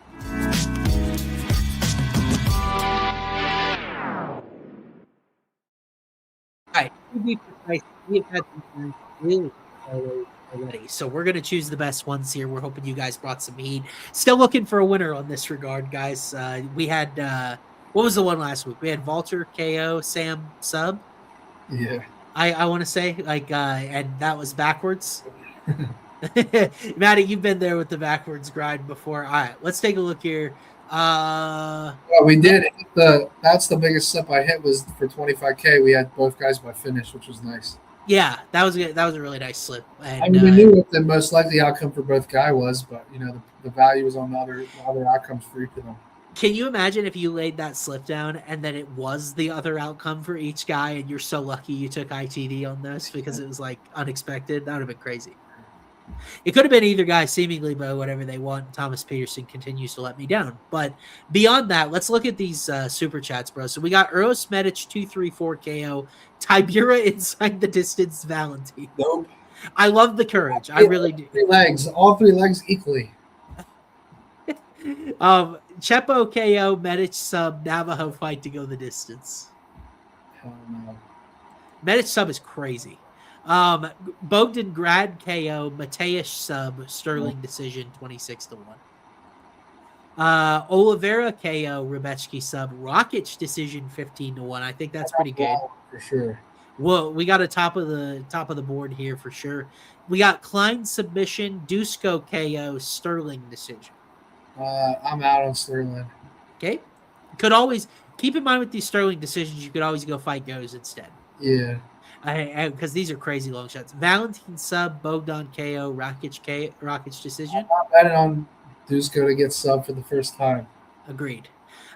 A: All right. To be precise, we have had some really already, so we're going to choose the best ones here. We're hoping you guys brought some heat. Still looking for a winner on this regard, guys. We had what was the one last week? We had Walter KO, Sam sub.
B: Yeah,
A: I want to say and that was backwards. Matty, you've been there with the backwards grind before. All right, let's take a look here.
B: Well, we did. That's the biggest slip I hit was for 25K. We had both guys by finish, which was nice.
A: Yeah, that was good. That was a really nice slip. And,
B: I mean, we knew what the most likely outcome for both guy was, but the value was on the other outcomes for each of them.
A: Can you imagine if you laid that slip down and then it was the other outcome for each guy, and you're so lucky you took ITD on this because it was unexpected? That would have been crazy. It could have been either guy seemingly by whatever they want. Thomas Peterson continues to let me down. But beyond that, let's look at these super chats, bro. So we got Eros Medic 234 KO, Tibura inside the distance, Valentine.
B: Nope.
A: I love the courage. I really do.
B: 3 legs, all 3 legs equally.
A: Chepo KO, Medic sub, Navajo fight to go the distance.
B: Hell no.
A: Medic sub is crazy. Bogdan Grad KO, Mateus sub, Sterling decision 26-1. Oliveira KO, Rebecki sub, Rokic decision 15-1. I think that's pretty good
B: for sure.
A: Well, we got a top of the board here for sure. We got Klein submission, Dusko KO, Sterling decision.
B: I'm out on Sterling.
A: Okay, could always keep in mind with these Sterling decisions, you could always go fight goes instead.
B: Yeah.
A: Because these are crazy long shots. Valentine sub, Bogdan KO, Rokic decision.
B: I'm not betting on Dusko to get sub for the first time.
A: Agreed.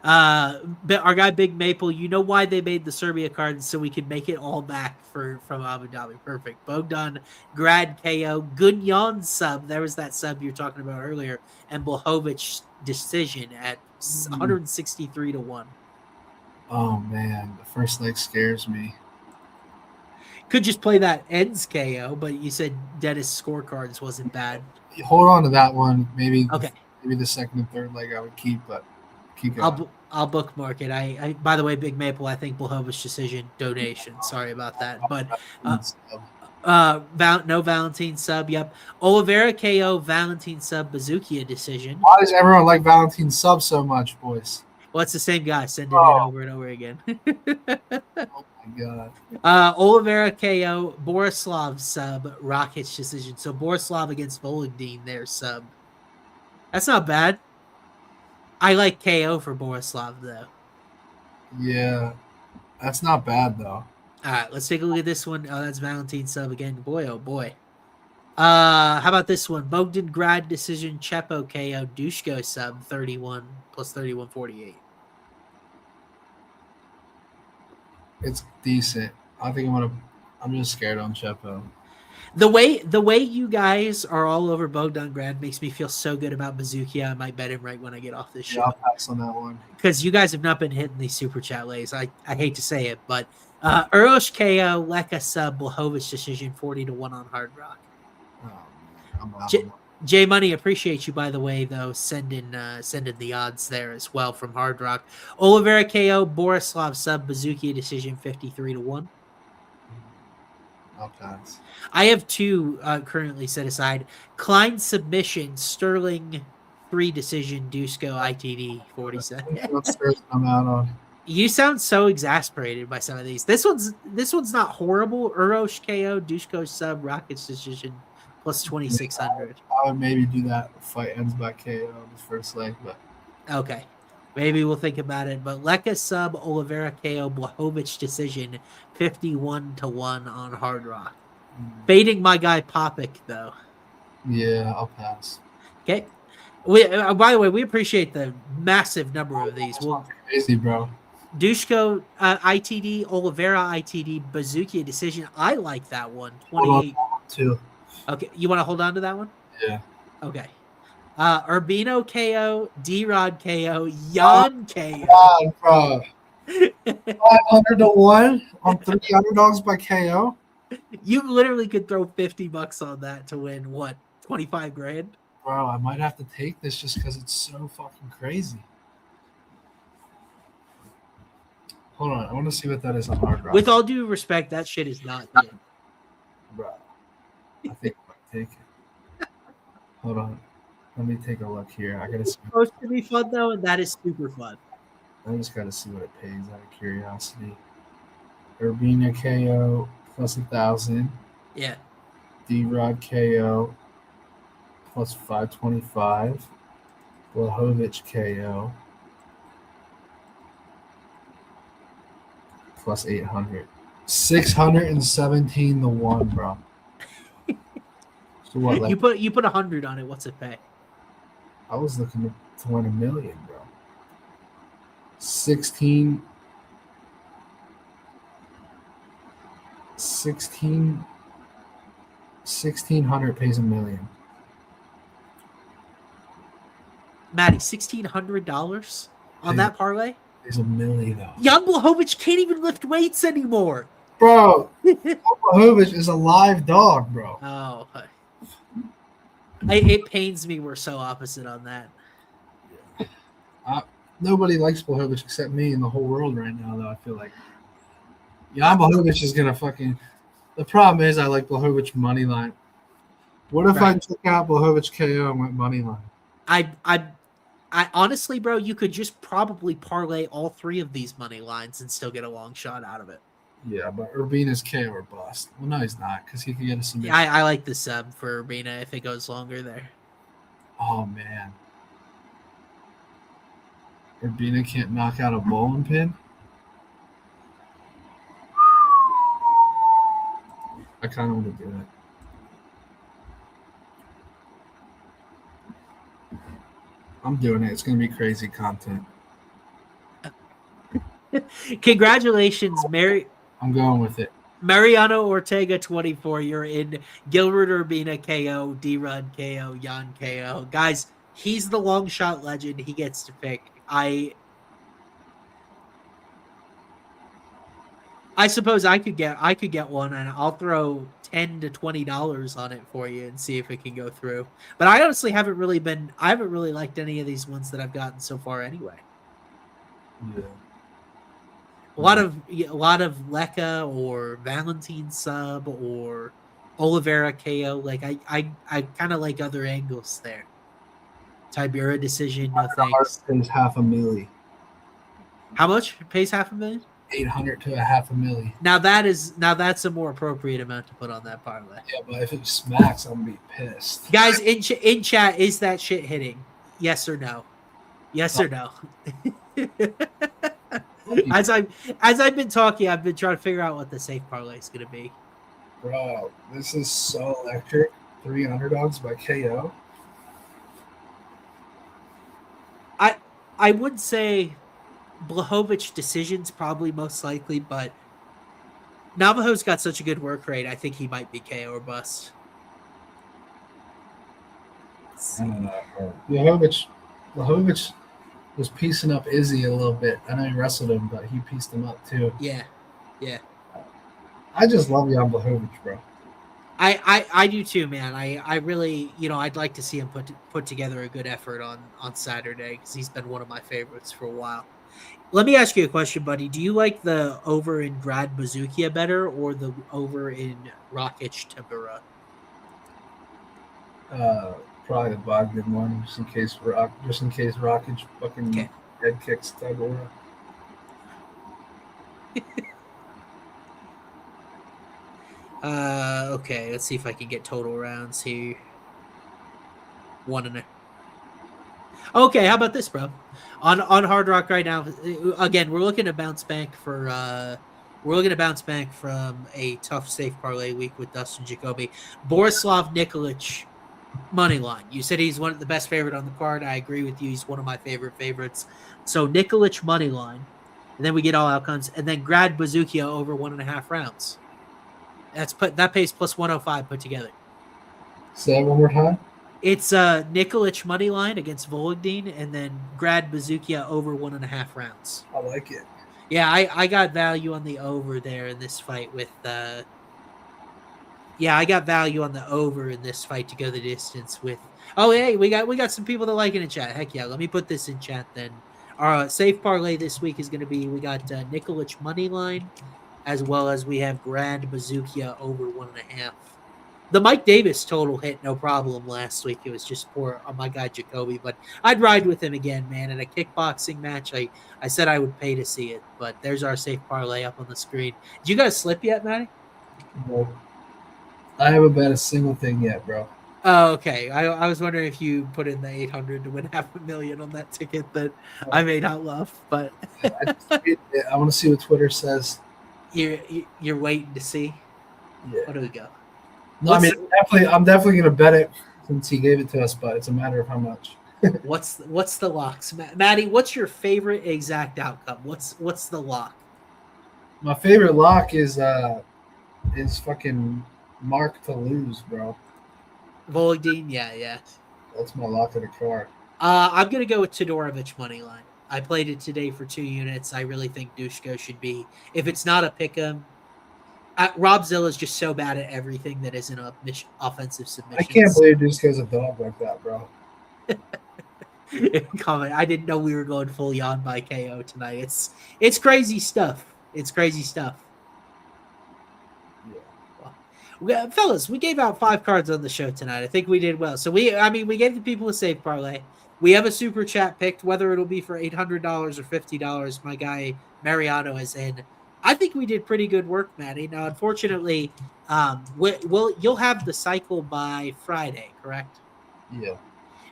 A: But our guy Big Maple, you know why they made the Serbia card so we could make it all back from Abu Dhabi. Perfect. Bogdan Grad KO, Gunyan sub. There was that sub you were talking about earlier, and Blachowicz decision at 163 to 1.
B: Oh man, the first leg scares me.
A: Could just play that ends KO, but you said Dennis scorecards wasn't bad.
B: Hold on to that one. Maybe
A: Okay.
B: Maybe the second and third leg I would keep, but keep going.
A: I'll bookmark it. I by the way, Big Maple, I think Blachowicz decision donation. Sorry about that, but no Valentine sub. Yep, Oliveira KO, Valentine sub, Bazookia decision.
B: Why does everyone like Valentine sub so much, boys?
A: Well, it's the same guy. Send it in over and over again.
B: Oh my god.
A: Oliveira KO, Borislav sub, Rockets decision. So Borislav against Volodin there sub. That's not bad. I like KO for Borislav though.
B: Yeah, that's not bad though.
A: All right, let's take a look at this one. Oh, that's Valentine sub again. Boy, oh boy. How about this one? Bogdan Grad decision, Chepo KO, Dushko sub 31 plus 31.48.
B: It's decent. I think I'm just scared on Chepo.
A: The way you guys are all over Bogdan Grad makes me feel so good about Bazookia. I might bet him right when I get off this show.
B: Yeah, I'll pass on that one.
A: Because you guys have not been hitting these super chat lays. I hate to say it, but Urosh KO, Leka sub, Blachowicz decision 40 to 1 on Hard Rock. J Money, appreciate you by the way though. Sending the odds there as well from Hard Rock. Oliveira KO, Borislav sub, Bazookia decision 53 to 1.
B: I'll pass.
A: I have two currently set aside. Klein submission, Sterling 3 decision, Dusko ITD 47.
B: I'm out on.
A: You sound so exasperated by some of these. This one's not horrible. Urosh KO, Dusko sub, Rockets decision plus 2,600.
B: I would maybe do that. Fight ends by KO the first leg, but
A: okay. Maybe we'll think about it. But Leka sub, Oliveira KO, Blachowicz decision 51 to 1 on Hard Rock. Baiting my guy Popik though.
B: Yeah, I'll pass.
A: Okay. We by the way, we appreciate the massive number of these. Well,
B: crazy, bro.
A: Dushko ITD, Oliveira ITD, Bazookia decision. I like that one. 28.
B: Too.
A: Okay, you want to hold on to that one?
B: Yeah.
A: Okay. Urbino KO, D-Rod KO, Jan KO.
B: God, bro. 500 to 1 on 3 underdogs by KO.
A: You literally could throw $50 on that to win what, 25 grand?
B: Bro, I might have to take this just because it's so fucking crazy. Hold on, I want to see what that is on Hard Rock.
A: With all due respect, that shit is not good.
B: Bro, I think I might take it. Hold on, let me take a look here. I gotta see.
A: It's supposed to be fun though, and that is super fun.
B: I just gotta see what it pays out of curiosity. Urbina KO plus 1,000.
A: Yeah.
B: D-Rod KO plus 525. Blachowicz KO plus 800. 617 to 1, bro. So what? Like,
A: you put 100 on it. What's it pay?
B: I was looking to win $1 million, bro. 16 1,600 pays $1 million.
A: Matty, $1,600 on that parlay?
B: There's $1 million though.
A: Jan Blachowicz can't even lift weights anymore.
B: Bro, Blachowicz is a live dog, bro.
A: Oh, it pains me we're so opposite on that.
B: Nobody likes Blachowicz except me in the whole world right now, though. I feel like Jan Blachowicz is gonna fucking. The problem is I like Blachowicz money line. What if I took out Blachowicz KO and went money line?
A: I honestly, bro, you could just probably parlay all 3 of these money lines and still get a long shot out of it.
B: Yeah, but Urbina's KO or bust. Well, no, he's not because he could get a submission.
A: Yeah, I like the sub for Urbina if it goes longer there.
B: Oh man, Urbina can't knock out a bowling pin. I kind of want to do it. I'm doing it. It's going to be crazy content.
A: Congratulations,
B: I'm going with it.
A: Mariano Ortega 24. You're in. Gilbert Urbina KO, D-Run KO, Jan KO. Guys, he's the long shot legend. He gets to pick. I suppose I could get one, and I'll throw $10 to $20 on it for you and see if it can go through. But I honestly haven't really liked any of these ones that I've gotten so far anyway.
B: Yeah.
A: A lot of Lecca or Valentine sub or Oliveira KO. Like I kind of like other angles there. Tibera decision, no thanks.
B: Pays $500,000.
A: How much pays $500,000?
B: 800 to $500,000.
A: Now that's a more appropriate amount to put on that parlay.
B: Yeah, but if it smacks, I'm gonna be pissed.
A: Guys in chat, is that shit hitting? Yes or no? Yes or no? As I've been talking, I've been trying to figure out what the safe parlay is going to be.
B: Bro, this is so electric. 3 underdogs by KO.
A: I would say Blachowicz decisions probably most likely, but Navajo's got such a good work rate. I think he might be KO or bust.
B: I don't know. Blachowicz was piecing up Izzy a little bit. I know he wrestled him, but he pieced him up too.
A: Yeah.
B: I just love Jan Blachowicz, bro.
A: I do too, man. I really, I'd like to see him put together a good effort on Saturday because he's been one of my favorites for a while. Let me ask you a question, buddy. Do you like the over in Grad Bazookia better or the over in Rakic Tabura?
B: Probably the Bogdan one, just in case Rakic fucking head kicks Tabura.
A: Okay, let's see if I can get total rounds here. 1.5. Okay, how about this, bro? On Hard Rock right now, again, we're looking to bounce back from a tough safe parlay week with Dustin Jacoby. Borislav Nikolic money line. You said he's one of the best favorite on the card. I agree with you. He's one of my favorite favorites. So Nikolic money line, and then we get all outcomes, and then Grad Bazookia over 1.5 rounds. That pays plus 105 put together.
B: Say that one more time.
A: It's Nikolic money line against Vologdin, and then Grad Bazookia over 1.5 rounds.
B: I like it.
A: Yeah, I got value on the over there in this fight with. I got value on the over in this fight to go the distance with. Oh, hey, we got some people that like it in chat. Heck yeah, let me put this in chat then. Our safe parlay this week is going to be we got Nikolic money line, as well as we have Grad Bazookia over 1.5. The Mike Davis total hit no problem last week. It was just poor on my guy Jacoby, but I'd ride with him again, man. In a kickboxing match, I said I would pay to see it, but there's our safe parlay up on the screen. Did you guys slip yet, Matty?
B: No. I haven't bet a single thing yet, bro.
A: Oh, okay. I was wondering if you put in the 800 to win $500,000 on that ticket that I may not love, but
B: I want to see what Twitter says.
A: You're waiting to see.
B: Yeah.
A: What do we go?
B: No, I'm definitely gonna bet it since he gave it to us, but it's a matter of how much.
A: What's the locks, Matty? What's your favorite exact outcome? What's the lock?
B: My favorite lock is fucking Mark to lose, bro.
A: Vologdin, yeah.
B: That's my lock of the card.
A: I'm gonna go with Todorovic money line. I played it today for 2 units. I really think Dushko should be. If it's not a pick'em, Rob Zilla's just so bad at everything that isn't a offensive submission.
B: I can't believe Dushko's a dog like that, bro.
A: Comment. I didn't know we were going full Jan by KO tonight. It's crazy stuff. Yeah. Fellas, we gave out 5 cards on the show tonight. I think we did well. So we gave the people a safe parlay. We have a super chat picked, whether it'll be for $800 or $50. My guy Mariano is in. I think we did pretty good work, Matty. Now, unfortunately, you'll have the cycle by Friday, correct?
B: Yeah.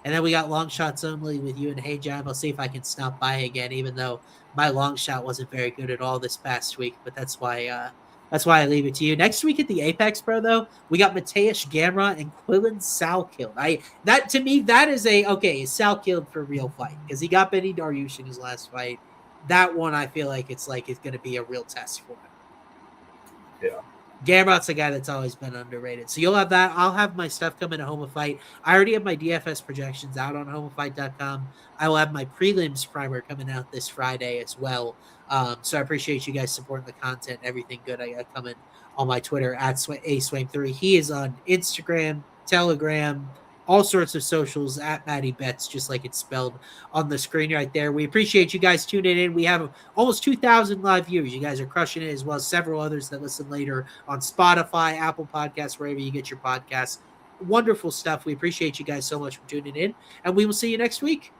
A: And then we got long shots only with you and Hey John. I'll see if I can stop by again, even though my long shot wasn't very good at all this past week. But that's why I leave it to you. Next week at the Apex Pro, though, we got Mateusz Gamrot and Quillen Salkilled. That to me, that is is Salkilled for real fight because he got Benny Dariush in his last fight. that one I feel like it's going to be a real test for him.
C: Yeah.
A: Gamrot's a guy that's always been underrated. So you'll have that. I'll have my stuff coming to Home of Fight. I already have my DFS projections out on homeoffight.com. I will have my prelims primer coming out this Friday as well. So I appreciate you guys supporting the content, everything good I got coming on my Twitter at Swaim3. He is on Instagram, Telegram, all sorts of socials at Matty Betts, just like it's spelled on the screen right there. We appreciate you guys tuning in. We have almost 2,000 live viewers. You guys are crushing it, as well as several others that listen later on Spotify, Apple Podcasts, wherever you get your podcasts. Wonderful stuff. We appreciate you guys so much for tuning in, and we will see you next week.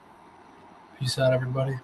B: Peace out, everybody.